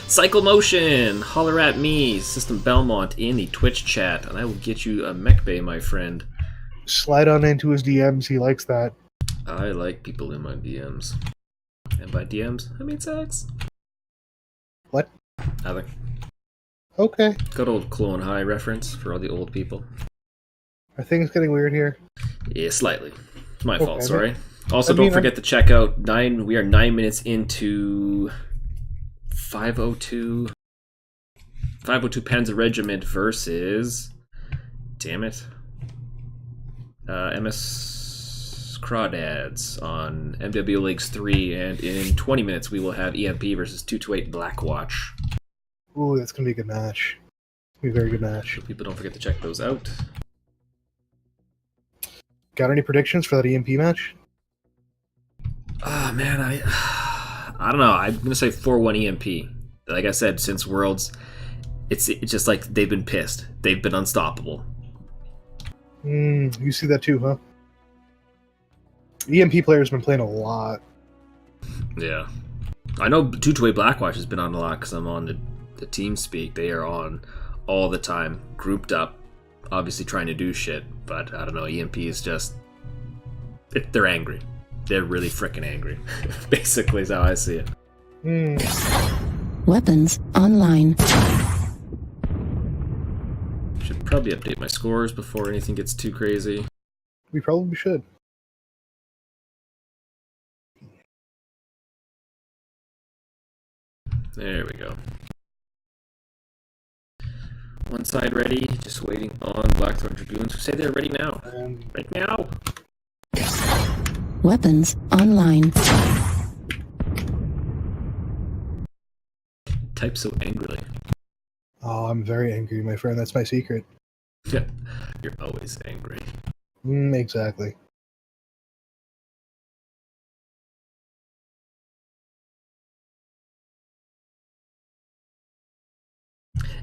Cycle Motion! Holler at me, System Belmont, in the Twitch chat, and I will get you a mech bay, my friend. Slide on into his DMs, he likes that. I like people in my DMs. And by DMs, I mean sex. What? Nothing. Okay. Good old Clone High reference for all the old people. Are things getting weird here? Yeah, slightly. It's my fault, sorry. Also, don't forget to check out we are 9 minutes into 502 Panzer Regiment versus, damn it, MS Crawdads on MW Leagues 3, and in 20 minutes we will have EMP versus 228 Blackwatch. Ooh, that's going to be a good match. It's going to be a very good match. So people don't forget to check those out. Got any predictions for that EMP match? Oh, man, I don't know. I'm going to say 4-1 EMP. Like I said, since Worlds, it's just like they've been pissed. They've been unstoppable. You see that too, huh? EMP players have been playing a lot. Yeah. I know Two-Way Blackwatch has been on a lot because I'm on the team speak. They are on all the time, grouped up, obviously trying to do shit. But I don't know. EMP is just they're angry. They're really freaking angry. Basically, is how I see it. Weapons online. Should probably update my scores before anything gets too crazy. We probably should. There we go. One side ready, just waiting on Blackthorn Dragoons who say they're ready now. Right now. Weapons online. Type so angrily. Oh, I'm very angry, my friend. That's my secret. You're always angry. Exactly.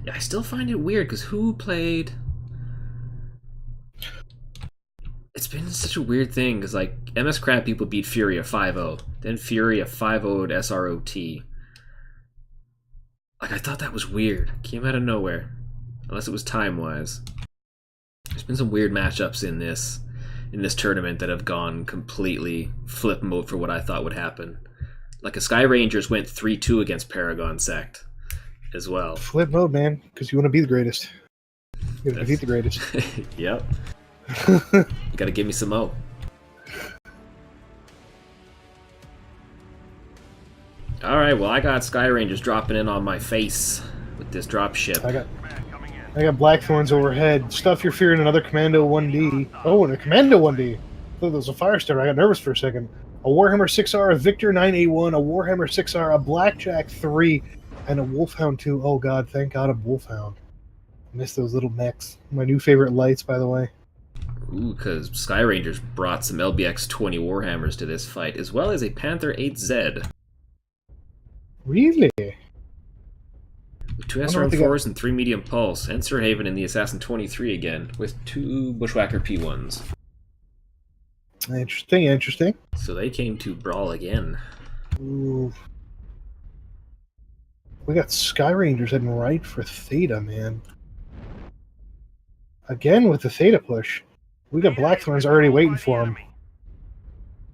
Yeah, I still find it weird because who played? It's been such a weird thing because like MS Crab people beat Furia 5-0, then Furia 5-0'd SROT. Like I thought that was weird. Came out of nowhere, unless it was time wise. There's been some weird matchups in this tournament that have gone completely flip mode for what I thought would happen. Like a Sky Rangers went 3-2 against Paragon Sect as well. Flip mode, man, because you want to be the greatest. You got to defeat the greatest. Yep. You gotta give me some mo. Alright, well I got Sky Rangers dropping in on my face with this drop ship. I got Blackthorns overhead. Stuff your fear in another Commando 1D. Oh, and a Commando 1D. I thought there was a fire starter. I got nervous for a second. A Warhammer 6R, a Victor 9A1, a Warhammer 6R, a Blackjack 3, and a Wolfhound 2. Oh god, thank god, a Wolfhound. I miss those little mechs. My new favorite lights, by the way. Ooh, because Sky Rangers brought some LBX 20 Warhammers to this fight, as well as a Panther 8Z. Really? With 2 SRM4s and 3 medium pulse, and Sir Haven in the Assassin 23 again, with 2 Bushwhacker P1s. Interesting, interesting. So they came to brawl again. Ooh. We got Sky Rangers heading right for Theta, man. Again with the Theta push. We got Blackthorns already waiting for him.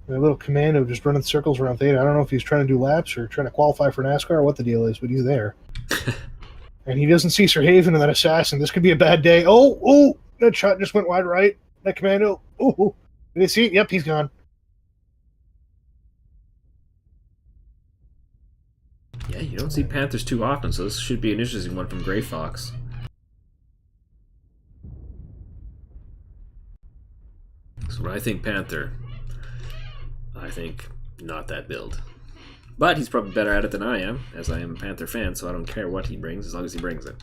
A little commando just running circles around Theta. I don't know if he's trying to do laps or trying to qualify for NASCAR or what the deal is, but he's there. And he doesn't see Sir Haven and that assassin. This could be a bad day. Oh, that shot just went wide right. That commando. Oh, did he see it? Yep, he's gone. Yeah, you don't see Panthers too often, so this should be an interesting one from Grey Fox. So when I think Panther, I think not that build. But he's probably better at it than I am, as I am a Panther fan, so I don't care what he brings, as long as he brings it.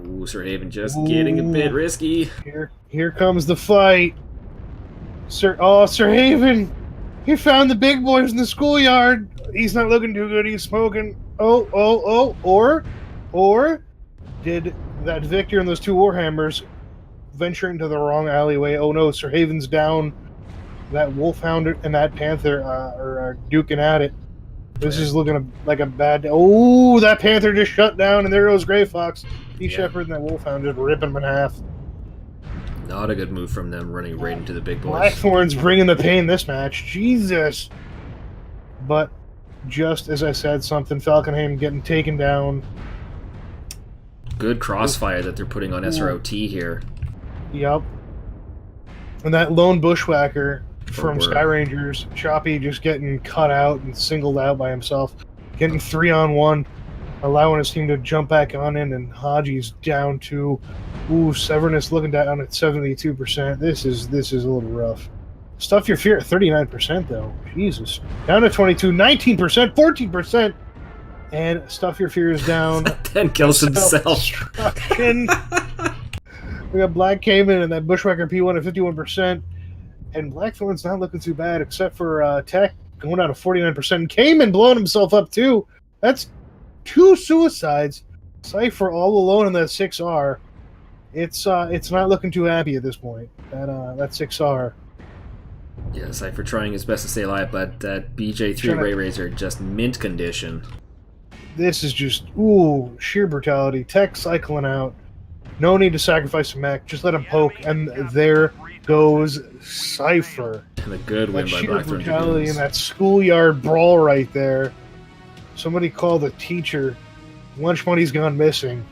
Ooh, Sir Haven just getting a bit risky. Here comes the fight. Sir Haven! He found the big boys in the schoolyard. He's not looking too good. He's smoking. Or did that Victor and those 2 Warhammers venture into the wrong alleyway? Oh no, Sir Haven's down. That Wolfhound and that Panther are duking at it. This is looking like a bad day. Oh, that Panther just shut down, and there goes Grey Fox. Shepherd and that Wolfhound just ripping him in half. Not a good move from them, running right into the big boys. Blackthorn's bringing the pain this match. Jesus. But just as I said, something Falkenhayn getting taken down. Good crossfire that they're putting on SROT here. Yep. And that lone bushwhacker from Sky Rangers, Choppy, just getting cut out and singled out by himself. Getting 3-on-1, allowing his team to jump back on in, and Haji's down to Severnus looking down at 72%. This is a little rough. Stuff Your Fear at 39% though. Jesus. Down to 22, 19%, 14%. And Stuff Your Fear is down. 10 kills himself. We got Black Cayman and that Bushwhacker P1 at 51%. And Blackthorn's not looking too bad, except for Tech going down to 49%. Cayman blowing himself up too. That's 2 suicides. Cypher all alone in that 6R. It's not looking too happy at this point. That 6R. Yeah, Cypher trying his best to stay alive, but that BJ3 Ray Razor just mint condition. This is just, ooh, sheer brutality. Tech cycling out. No need to sacrifice a mech. Just let him poke, and there goes Cypher. And a good win That by sheer Blackthorn brutality Dragoons. and that schoolyard brawl right there. Somebody call the teacher. Lunch money's gone missing.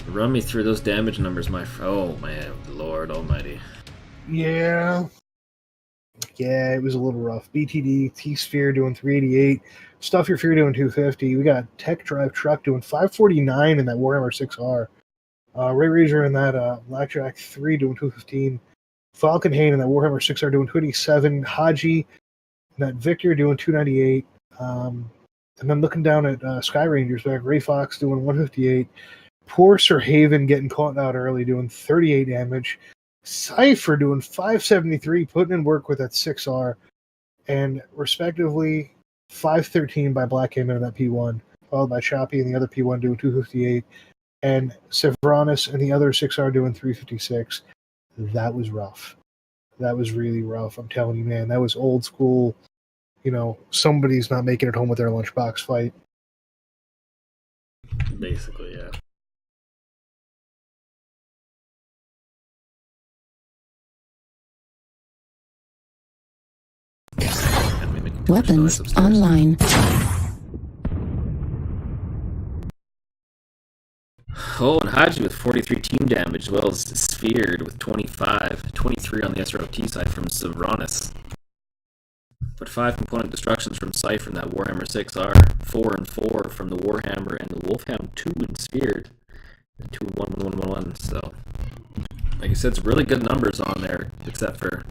Run me through those damage numbers, oh man, Lord Almighty. Yeah, it was a little rough. BTD, T-Sphere doing 388. Stuff Your Fear doing 250. We got Tech Drive Truck doing 549 in that Warhammer 6R. Ray Razor in that Blackjack 3 doing 215. Falcon Hane in that Warhammer 6R doing 287. Haji in that Victor doing 298. And then looking down at Sky Rangers, we have Ray Fox doing 158. Poor Sir Haven getting caught out early, doing 38 damage. Cypher doing 573, putting in work with that 6R. And respectively, 513 by Black Cayman in that P1, followed by Choppy and the other P1 doing 258. And Sevranus and the other 6R doing 356. That was rough. That was really rough. I'm telling you, man. That was old school. You know, somebody's not making it home with their lunchbox fight. Basically, yeah. Weapons online. Oh, and Haji with 43 team damage, as well as Sphered with 25, 23 on the SROT side from Sevranus. But 5 component destructions from Cypher in that Warhammer 6R, 4 and 4 from the Warhammer and the Wolfhound 2 and Sphered, and 2 and 1, 1, 1, 1, 1. So, like I said, some really good numbers on there, except for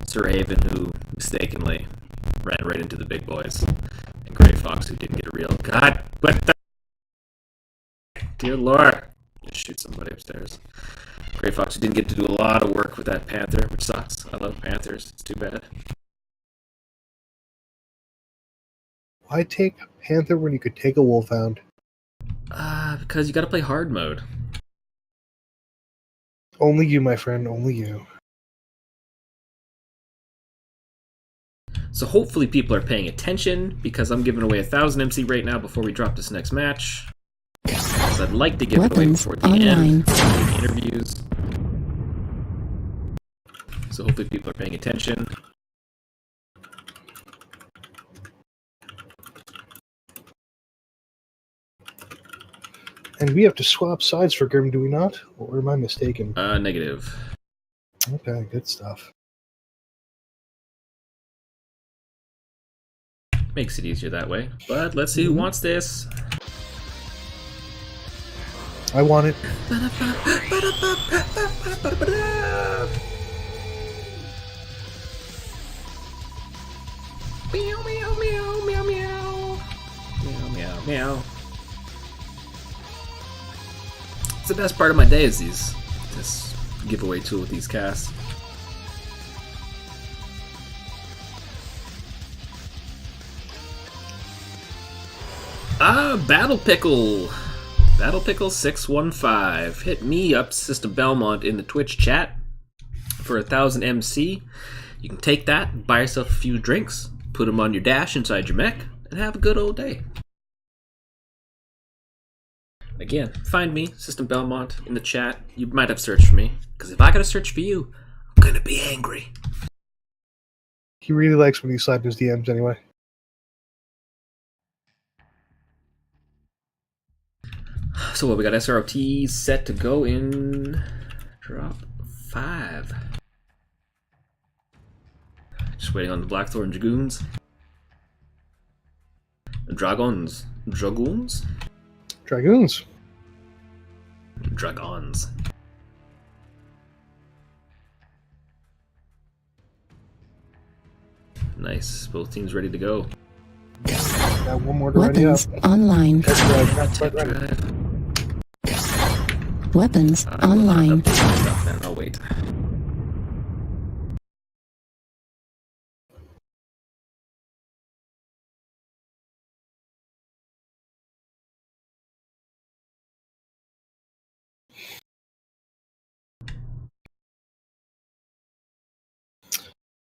Sir Haven, who mistakenly ran right into the big boys, and Grey Fox, who didn't get a real. God, what the? Dear Lord. Just shoot somebody upstairs. Grey Fox, who didn't get to do a lot of work with that Panther, which sucks. I love Panthers. It's too bad. Why take a Panther when you could take a Wolfhound? Because you gotta play hard mode. Only you, my friend, only you. So hopefully people are paying attention, because I'm giving away 1,000 MC right now before we drop this next match. So I'd like to give it away before the end. Interviews. So hopefully people are paying attention. And we have to swap sides for Grim, do we not? Or am I mistaken? Negative. Okay, good stuff. Makes it easier that way. But let's see who wants this. I want it. Meow, meow, meow, meow, meow. Meow, meow, meow. It's the best part of my day is this giveaway tool with these casts. Battle Pickle. Battle Pickle 615. Hit me up, System Belmont, in the Twitch chat for 1,000 MC. You can take that, buy yourself a few drinks, put them on your dash inside your mech, and have a good old day. Again, find me, System Belmont, in the chat. You might have searched for me, because if I gotta search for you, I'm gonna be angry. He really likes when you slide his DMs anyway. So what, we got SROT set to go in drop 5. Just waiting on the Blackthorn Dragoons. Dragons. Dragoons? Dragoons. Dragons. Nice. Both teams ready to go. Got one more to ready up. Weapons online. Tech drive. Weapons online. Stuff, then. I'll wait.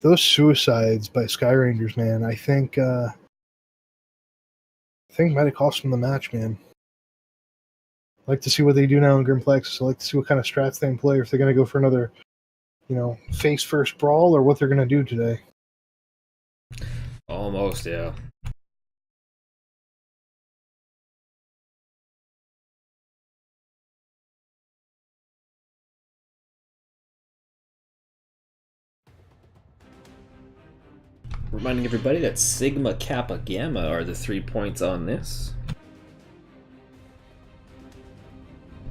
those suicides by Sky Rangers, man, I think might have cost them the match, man. I'd like to see what they do now in Grimplexus. I'd like to see what kind of strats they play, if they're going to go for another, face first brawl, or what they're going to do today. Almost, yeah. Reminding everybody that Sigma, Kappa, Gamma are the 3 points on this.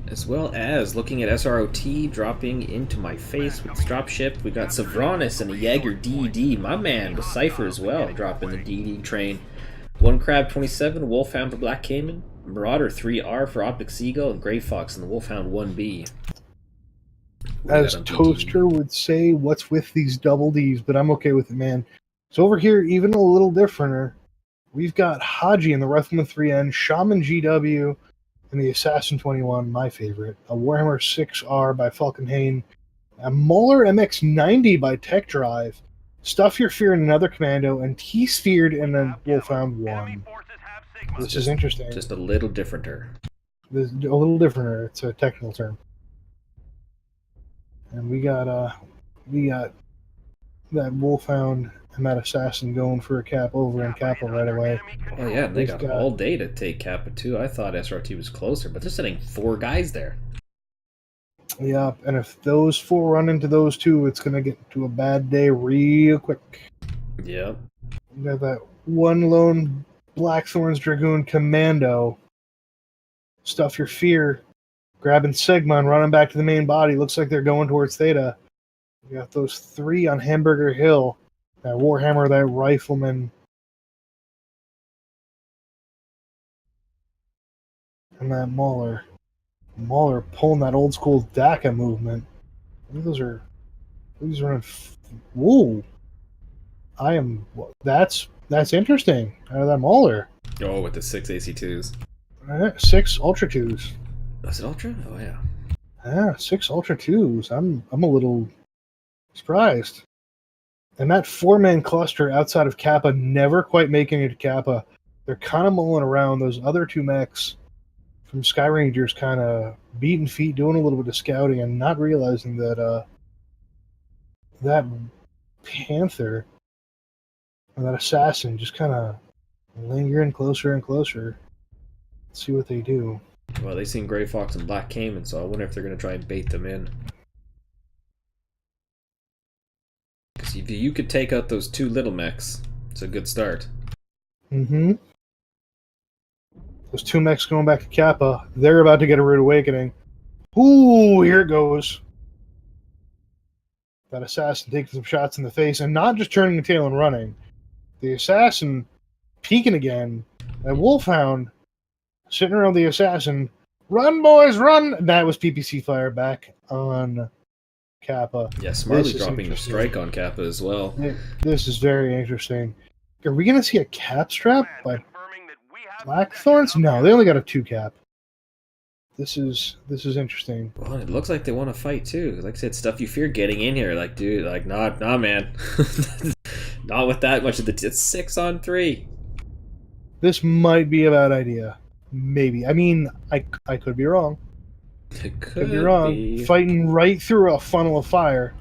As well as looking at SROT dropping into my face with this dropship. We got Savronis and a Jaeger DD. My man with Cypher as well, dropping the DD train. One Crab 27, Wolfhound for Black Cayman, Marauder 3R for Optic Seagull, and Grey Fox and the Wolfhound 1B. As Toaster would say, what's with these double Ds? But I'm okay with it, man. So over here, even a little differenter, we've got Haji in the Rifleman 3N, Shaman GW, and the Assassin 21, my favorite, a Warhammer 6R by Falcon Hane, a Molar MX90 by Tech Drive, Stuff Your Fear in another Commando, and T-Sphered in a Wolfhound 1. This is interesting. Just a little differenter. A little differenter. It's a technical term. And we got that Wolfhound and that Assassin going for a cap over in Kappa right away. Oh yeah, they got all day to take Kappa too. I thought SRT was closer, but they're sitting 4 guys there. Yeah, and if those 4 run into those 2, it's going to get to a bad day real quick. Yeah. We got that one lone Blackthorns Dragoon Commando. Stuff Your Fear. Grabbing Sigma and running back to the main body. Looks like they're going towards Theta. We got those 3 on Hamburger Hill. That Warhammer, that Rifleman. And that Mauler. Mauler pulling that old school DACA movement. These are running. Whoa! That's interesting. Out of that Mauler. Oh, with the 6 AC2s. 6 Ultra 2s. Was it Ultra? Oh yeah. Yeah, 6 Ultra 2s. I'm a little surprised. And that 4-man cluster outside of Kappa never quite making it to Kappa. They're kind of mulling around. Those other 2 mechs from Sky Rangers kind of beating feet, doing a little bit of scouting, and not realizing that that Panther and that Assassin just kind of lingering closer and closer. Let's see what they do. Well, they seen Grey Fox and Black Cayman, so I wonder if they're going to try and bait them in. Because if you could take out those 2 little mechs, it's a good start. Mm-hmm. Those 2 mechs going back to Kappa. They're about to get a rude awakening. Ooh, here it goes. That Assassin taking some shots in the face and not just turning the tail and running. The Assassin peeking again. That Wolfhound sitting around the Assassin. Run, boys, run! That was PPC fire back on Kappa. Yeah, smartly dropping the strike on Kappa as well. This is very interesting. Are we going to see a cap strap by Blackthorns? No, they only got a 2 cap. This is interesting. Well, it looks like they want to fight too. Like I said, Stuff You Fear getting in here. Like, dude, like, nah, man. Not with that much of the... It's 6 on 3. This might be a bad idea. Maybe. I mean, I could be wrong. It could be wrong. Fighting right through a funnel of fire.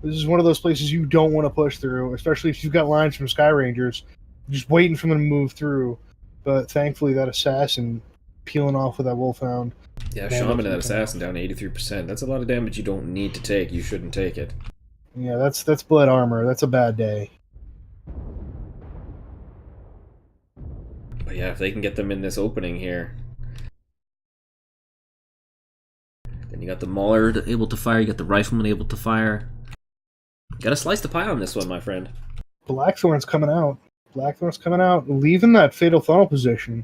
This is one of those places you don't want to push through, especially if you've got lines from Sky Rangers. Just waiting for them to move through. But thankfully, that Assassin peeling off with that Wolfhound. Yeah, Shaman and that Assassin down to 83%. That's a lot of damage you don't need to take. You shouldn't take it. Yeah, that's blood armor. That's a bad day. But yeah, if they can get them in this opening here. Then you got the Mauler able to fire. You got the Rifleman able to fire. Got to slice the pie on this one, my friend. Blackthorn's coming out. Blackthorn's coming out, leaving that fatal funnel position.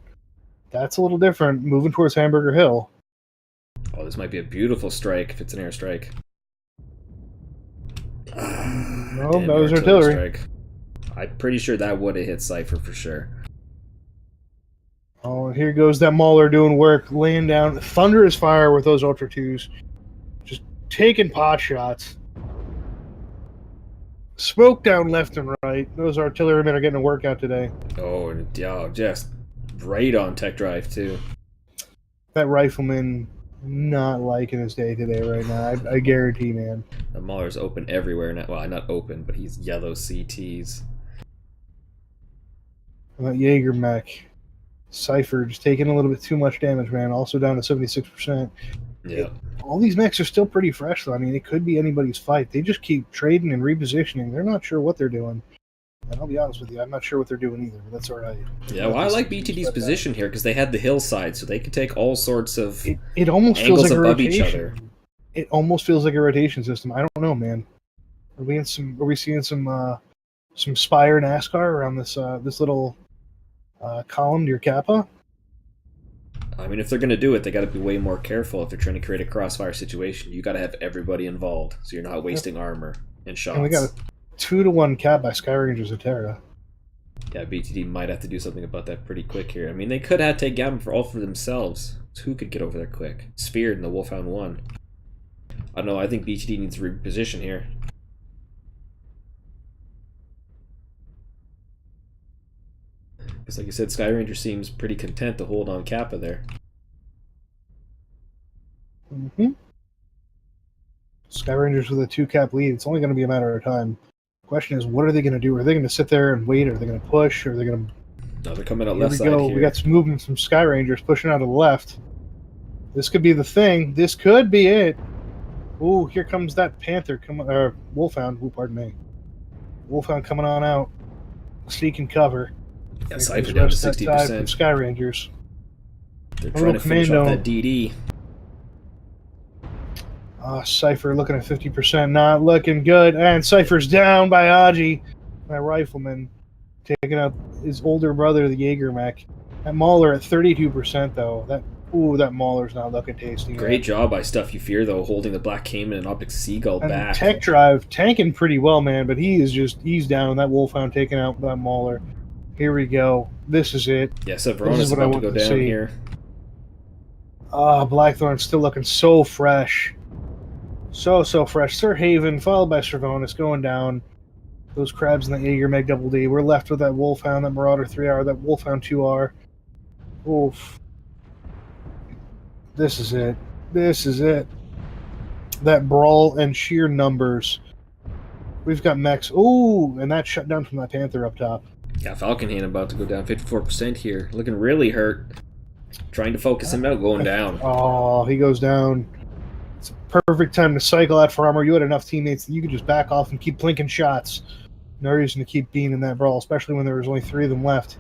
That's a little different, moving towards Hamburger Hill. Oh, this might be a beautiful strike if it's an airstrike. No, that was artillery. Strike. I'm pretty sure that would have hit Cypher for sure. Oh, here goes that Mauler doing work, laying down thunderous fire with those Ultra 2s. Just taking pot shots. Smoke down left and right. Those artillerymen are getting a workout today. Oh, and yeah, just right on tech drive too. That rifleman not liking his day today right now. I guarantee, man. The Mauler's open everywhere now. Well, not open, but he's yellow CTs. And that Jaeger mech. Cypher just taking a little bit too much damage, man. Also down to 76%. Yeah. All these mechs are still pretty fresh, though. I mean, it could be anybody's fight. They just keep trading and repositioning. They're not sure what they're doing. And I'll be honest with you, I'm not sure what they're doing either, but that's all right. Yeah, well, I like BTD's position here because they had the hillside, so they could take all sorts of it almost feels angles like above a each rotation. other. It almost feels like a rotation system. I don't know, man. Are we seeing some Spire NASCAR around this little column near Kappa? I mean, if they're going to do it, they got to be way more careful if they're trying to create a crossfire situation. You got to have everybody involved, so you're not wasting armor and shots. And we got a 2-to-1 cap by Sky Rangers of Terra. Yeah, BTD might have to do something about that pretty quick here. I mean, they could have take Gavin for themselves. Who could get over there quick? Sphere and the Wolfhound 1. I don't know, I think BTD needs to reposition here. Because like you said, Sky Ranger seems pretty content to hold on Kappa there. Mm-hmm. Sky Rangers with a 2-cap lead. It's only going to be a matter of time. The question is, what are they going to do? Are they going to sit there and wait? Are they going to push? Or are they going to... No, they're coming out Here left we side go. here. We got some movement from Sky Rangers pushing out to the left. This could be the thing. This could be it. Ooh, here comes that Panther. Wolfhound. Ooh, pardon me. Wolfhound coming on out. Seeking cover. Yeah, Cypher down to 60%. Sky Rangers. They're trying to finish off that DD. Cypher looking at 50%, not looking good. And Cypher's down by Aji, my rifleman, taking out his older brother, the Jaeger mech. That Mauler at 32%, though. That Mauler's not looking tasty. Great job by Stuff You Fear, though, holding the Black Cayman and Optic Seagull and back. Tech Drive tanking pretty well, man, but he's down. That Wolfhound taking out that Mauler. Here we go. This is it. Yeah, so Verona's about to go down here. Blackthorn's still looking so fresh. So fresh. Sir Haven, followed by Servonis, going down. Those crabs in the Jaeger Meg Double D. We're left with that Wolfhound, that Marauder 3R, that Wolfhound 2R. Oof. This is it. This is it. That brawl and sheer numbers. We've got mechs. Ooh, and that shut down from that Panther up top. Yeah, Falcon Hand about to go down 54% here. Looking really hurt. Trying to focus him out, going down. Oh, he goes down. It's a perfect time to cycle out for armor. You had enough teammates that you could just back off and keep blinking shots. No reason to keep being in that brawl, especially when there was only 3 of them left.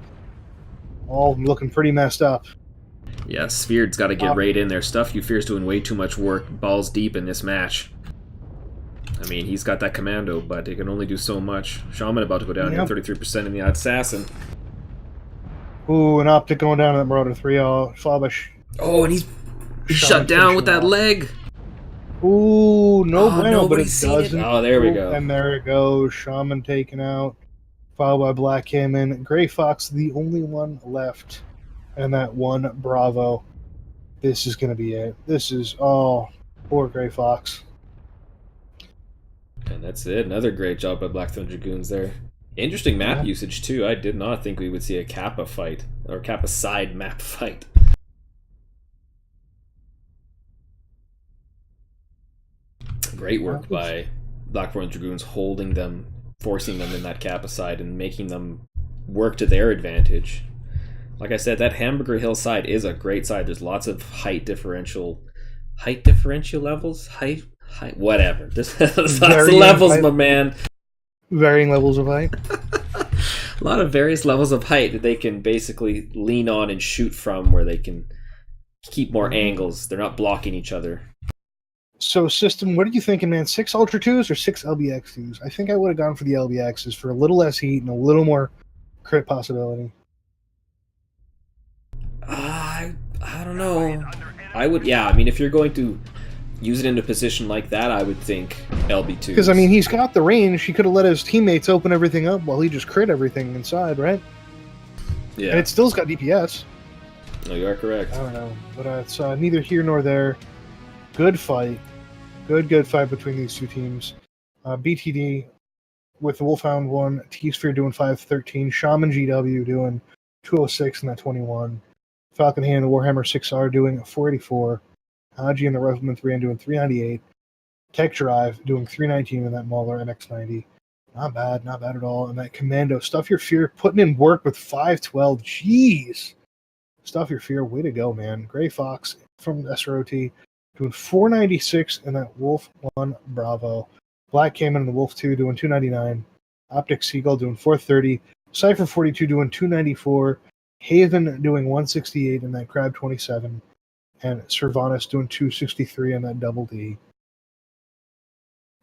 All looking pretty messed up. Yeah, Sphered's got to get right in there. Stuff You Fear's doing way too much work. Balls deep in this match. I mean, he's got that commando, but he can only do so much. Shaman about to go down here, 33% in the assassin. Ooh, an optic going down to that Marauder 3R. Followed by oh, and he's shut down with that leg. Ooh, no bueno, but it doesn't. Oh, there we go. And there it goes. Shaman taken out. Followed by Black Cayman. Gray Fox, the only one left. And that one Bravo. This is going to be it. This is, oh, poor Gray Fox. And that's it. Another great job by Blackthorn Dragoons there. Interesting map usage, too. I did not think we would see a Kappa fight, or Kappa side map fight. Great work by Blackthorn Dragoons holding them, forcing them in that Kappa side, and making them work to their advantage. Like I said, that Hamburger Hill side is a great side. There's lots of height differential levels? Height, whatever. There's lots of levels, my man. Varying levels of height. A lot of various levels of height that they can basically lean on and shoot from, where they can keep more angles. They're not blocking each other. So, system, what are you thinking, man? 6 Ultra 2s or 6 LBX 2s? I think I would have gone for the LBXs for a little less heat and a little more crit possibility. I don't know. I would, yeah, I mean, if you're going to use it in a position like that, I would think LB2. Because, I mean, he's got the range. He could have let his teammates open everything up while he just crit everything inside, right? Yeah. And it still's got DPS. No, you are correct. I don't know. But it's neither here nor there. Good fight. Good fight between these two teams. BTD with the Wolfhound 1, T-Sphere doing 513, Shaman GW doing 206 in that 21, Falcon Hand and Warhammer 6R doing 484, Haji and the Rifleman 3N doing 398, Tech Drive doing 319 in that Mauler NX90. Not bad at all. And that Commando, Stuff Your Fear, putting in work with 512. Jeez. Stuff Your Fear, way to go, man. Gray Fox from SROT doing 496 in that Wolf 1 Bravo. Black Cayman and the Wolf 2 doing 299. Optic Seagull doing 430. Cypher 42 doing 294. Haven doing 168 in that Crab 27. And Cervantes doing 263 in that Double D.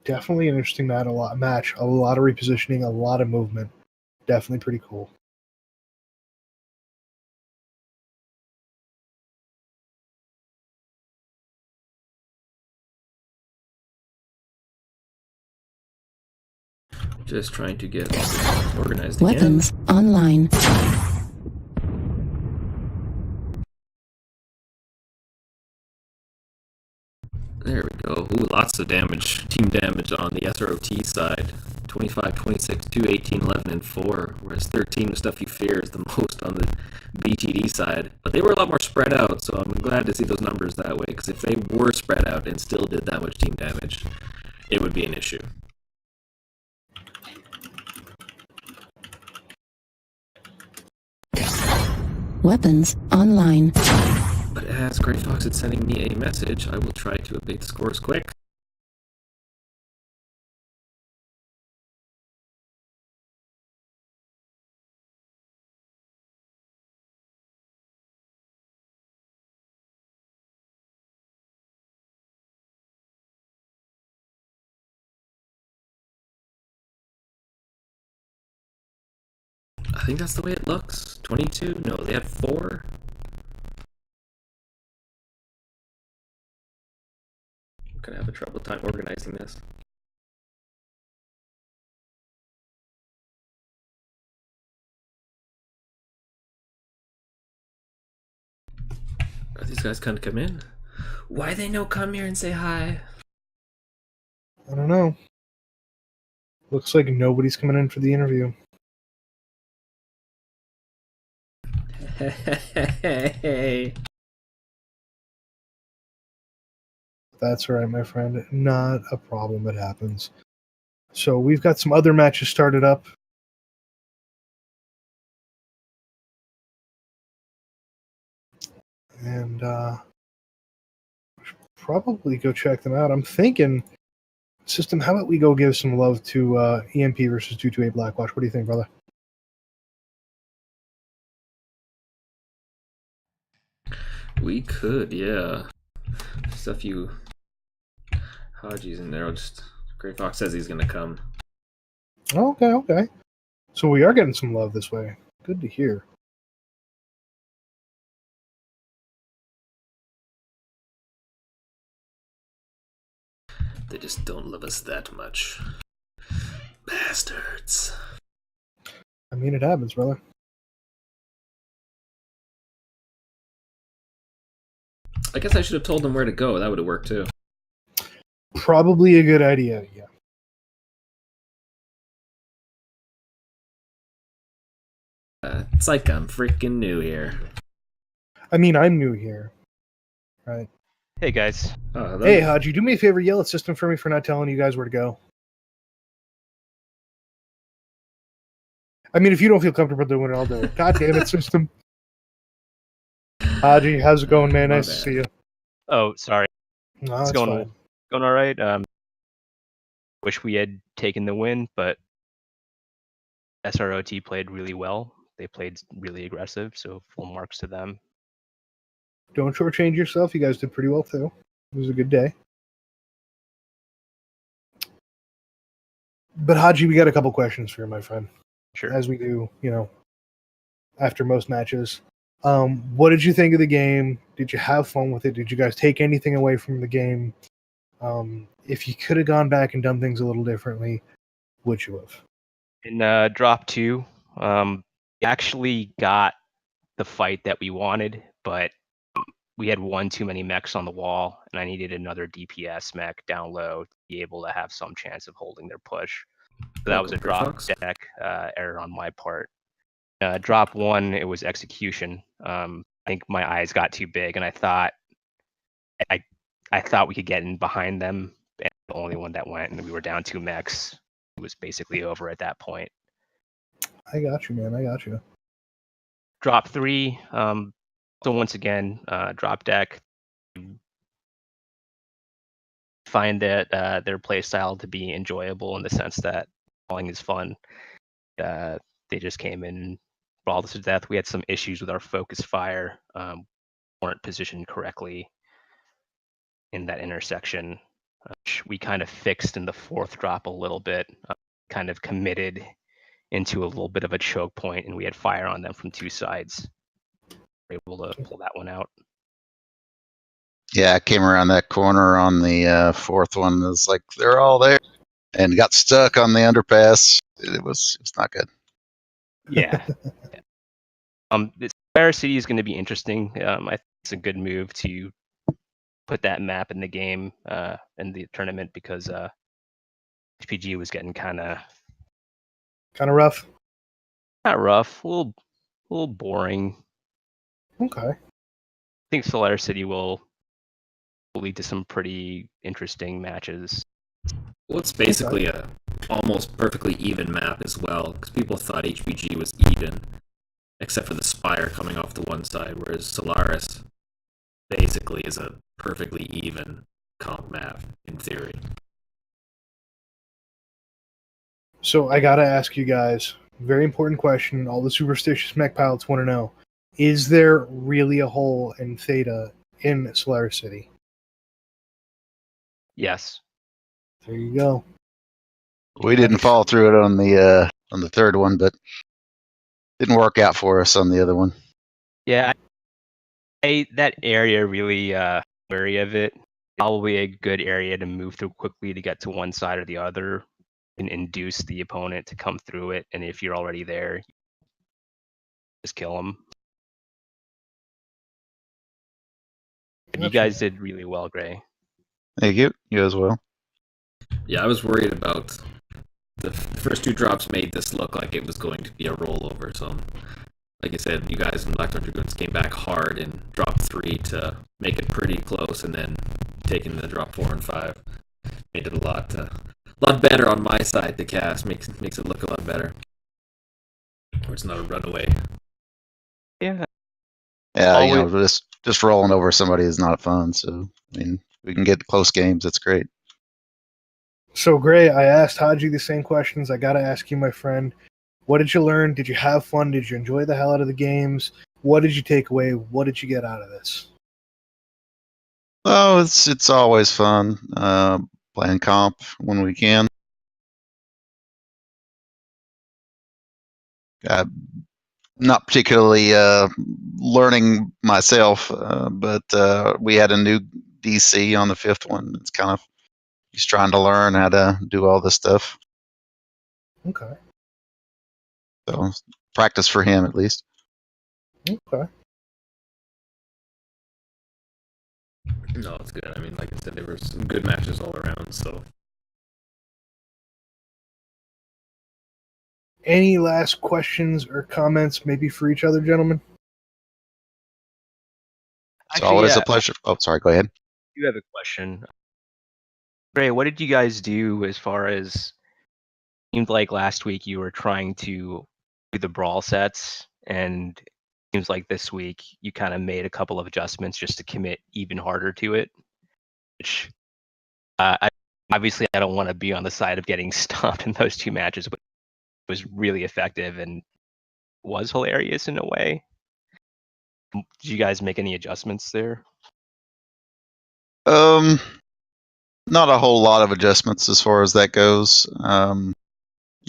Definitely an interesting match. A lot of repositioning, a lot of movement. Definitely pretty cool. Just trying to get organized Weapons again. online. There we go. Ooh, lots of damage. Team damage on the SROT side. 25, 26, 2, 18, 11, and 4. Whereas 13 with Stuff You Fear is the most on the BTD side. But they were a lot more spread out, so I'm glad to see those numbers that way. Because if they were spread out and still did that much team damage, it would be an issue. Weapons online. But as Gray Fox is sending me a message, I will try to update the scores quick. I think that's the way it looks. 22? No, they had 4. I'm gonna have a trouble time organizing this. Are these guys gonna come in? Why they no come here and say hi? I don't know. Looks like nobody's coming in for the interview. Hey. That's all right, my friend. Not a problem. It happens. So we've got some other matches started up. And should probably go check them out. I'm thinking, System, how about we go give some love to EMP versus 228 Blackwatch? What do you think, brother? We could, yeah. Stuff you... Haji's in there. Gray Fox says he's gonna come. Okay. So we are getting some love this way. Good to hear. They just don't love us that much. Bastards. I mean, it happens, brother. I guess I should have told them where to go. That would have worked too. Probably a good idea, yeah. It's like I'm freaking new here. I mean, I'm new here. Right. Hey, guys. Hey, Haji, do me a favor, yell at System for me for not telling you guys where to go. I mean, if you don't feel comfortable doing it, I'll do it. God damn it, System. Haji, how's it going, man? Nice to see you. Oh, sorry. No, It's it's going fine. all right. Wish we had taken the win, but SROT played really well. They played really aggressive, so full marks to them. Don't shortchange yourself. You guys did pretty well, too. It was a good day. But, Haji, we got a couple questions for you, my friend. Sure. As we do, after most matches. What did you think of the game? Did you have fun with it? Did you guys take anything away from the game? If you could have gone back and done things a little differently, would you have? In drop 2, we actually got the fight that we wanted, but we had one too many mechs on the wall, and I needed another DPS mech down low to be able to have some chance of holding their push. That was a drop Fox. deck error on my part. Drop 1, it was execution. I think my eyes got too big, and I thought we could get in behind them, and the only one that went, and we were down 2 mechs. It was basically over at that point. I got you, man. I got you. Drop 3. So once again, drop deck. Find that their playstyle to be enjoyable in the sense that falling is fun. They just came in and brawled us to death. We had some issues with our focus fire. Weren't positioned correctly in that intersection. We kind of fixed in the 4th drop a little bit. Kind of committed into a little bit of a choke point, and we had fire on them from 2 sides. We were able to pull that one out. Yeah, I came around that corner on the 4th one. It was like they're all there, and got stuck on the underpass. It was not good. Yeah. Fire City is going to be interesting. I think it's a good move to put that map in the game in the tournament because HPG was getting kind of rough. not rough, a little boring. Okay. I think Solar City will lead to some pretty interesting matches. Well, it's basically a almost perfectly even map as well, because people thought HPG was even, except for the Spire coming off the one side, whereas Solaris basically is a perfectly even comp map, in theory. So I gotta ask you guys, very important question, all the superstitious mech pilots want to know. Is there really a hole in Theta in Solaris City? Yes. There you go. We didn't follow through it on the 3rd one, but didn't work out for us on the other one. Yeah, that area really wary of it. Probably a good area to move through quickly to get to one side or the other and induce the opponent to come through it. And if you're already there, just kill them. You guys did really well, Gray. Thank you. You as well. Yeah, I was worried about the first 2 drops made this look like it was going to be a rollover. So, like I said, you guys in Blackthorn Dragoons came back hard and dropped 3 to make it pretty close, and then taking the drop 4 and 5 made it a lot better on my side to cast. Makes it look a lot better. Or it's not a runaway. Yeah. Yeah, just rolling over somebody is not fun. So I mean, we can get close games. That's great. So, Gray, I asked Haji the same questions. I got to ask you, my friend. What did you learn? Did you have fun? Did you enjoy the hell out of the games? What did you take away? What did you get out of this? Oh, it's always fun playing comp when we can. Not particularly learning myself, but we had a new DC on the 5th one. It's kind of he's trying to learn how to do all this stuff. Okay. So practice for him at least. Okay. No, it's good. I mean, like I said, there were some good matches all around, so. Any last questions or comments maybe for each other, gentlemen? It's always a pleasure. Oh, sorry, go ahead. You have a question. Ray, what did you guys do as far as seemed like last week you were trying to do the brawl sets, and seems like this week you kind of made a couple of adjustments just to commit even harder to it, which obviously I don't want to be on the side of getting stomped in those 2 matches, but it was really effective and was hilarious in a way. Did you guys make any adjustments there? Not a whole lot of adjustments as far as that goes.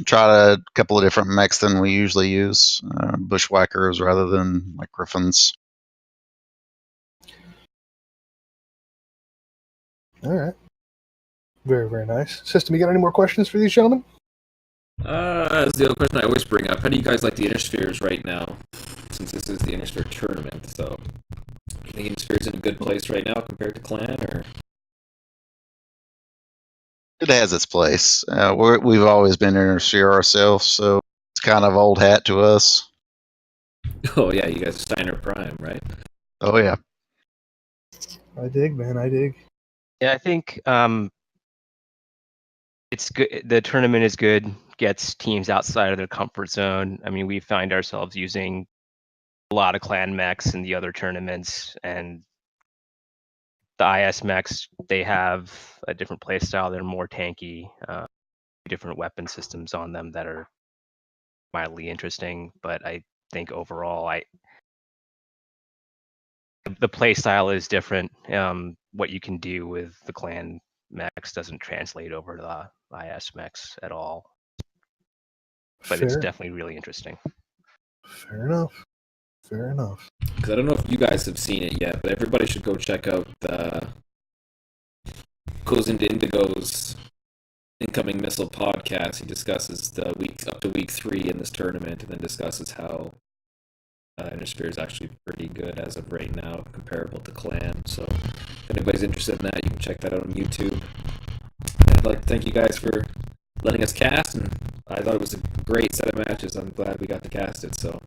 Tried a couple of different mechs than we usually use, bushwhackers rather than like griffins. All right. Very, very nice. System, you got any more questions for these gentlemen? That's the other question I always bring up. How do you guys like the Innerspheres right now? Since this is the Innersphere tournament, so you think Innersphere's in a good place right now compared to Clan, or? it has its place. We've always been interested ourselves, so it's kind of old hat to us. Oh yeah, you guys are Steiner Prime, right? Oh yeah. I dig, man. I dig. Yeah, I think it's good. The tournament is good. Gets teams outside of their comfort zone. I mean, we find ourselves using a lot of clan mechs in the other tournaments, and the IS mechs, they have a different play style. They're more tanky, different weapon systems on them that are mildly interesting. But I think overall, the play style is different. What you can do with the clan mechs doesn't translate over to the IS mechs at all. But it's Fair. definitely really interesting. Fair enough. Fair enough. Because I don't know if you guys have seen it yet, but everybody should go check out Goes into Indigo's Incoming Missile podcast. He discusses the week up to week 3 in this tournament, and then discusses how Intersphere is actually pretty good as of right now, comparable to Clan. So if anybody's interested in that, you can check that out on YouTube. And I'd like to thank you guys for letting us cast, and I thought it was a great set of matches. I'm glad we got to cast it. So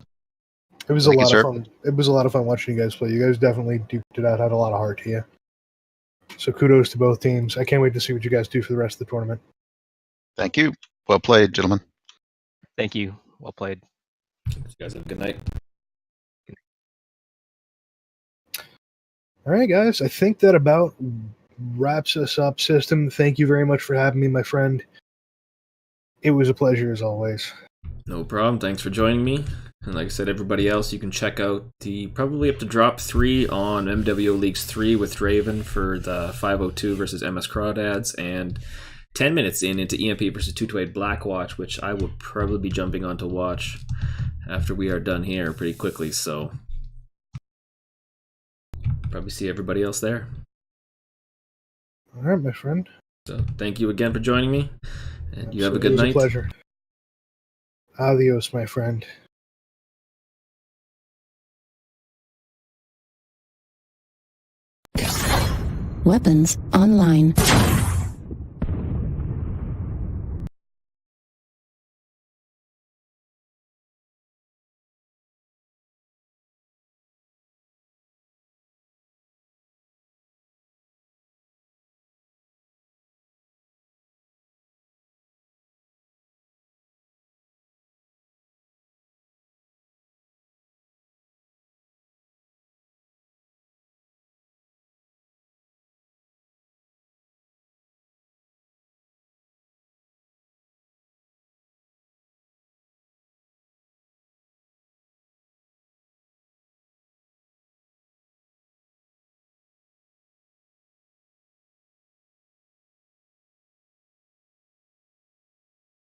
it was Thank a you, lot sir. of fun. It was a lot of fun watching you guys play. You guys definitely duked it out, had a lot of heart to you. So kudos to both teams. I can't wait to see what you guys do for the rest of the tournament. Thank you. Well played, gentlemen. Thank you. Well played. you guys have a good night. All right, guys. I think that about wraps us up, System. Thank you very much for having me, my friend. It was a pleasure as always. No problem. Thanks for joining me. And like I said, everybody else, you can check out the probably up to drop 3 on MWO Leagues 3 with Draven for the 502 versus MS Crawdads, and 10 minutes into EMP versus 228 Blackwatch, which I will probably be jumping on to watch after we are done here pretty quickly. So probably see everybody else there. All right, my friend. So thank you again for joining me, and you have a good It was night. a pleasure. Adios, my friend. Weapons online.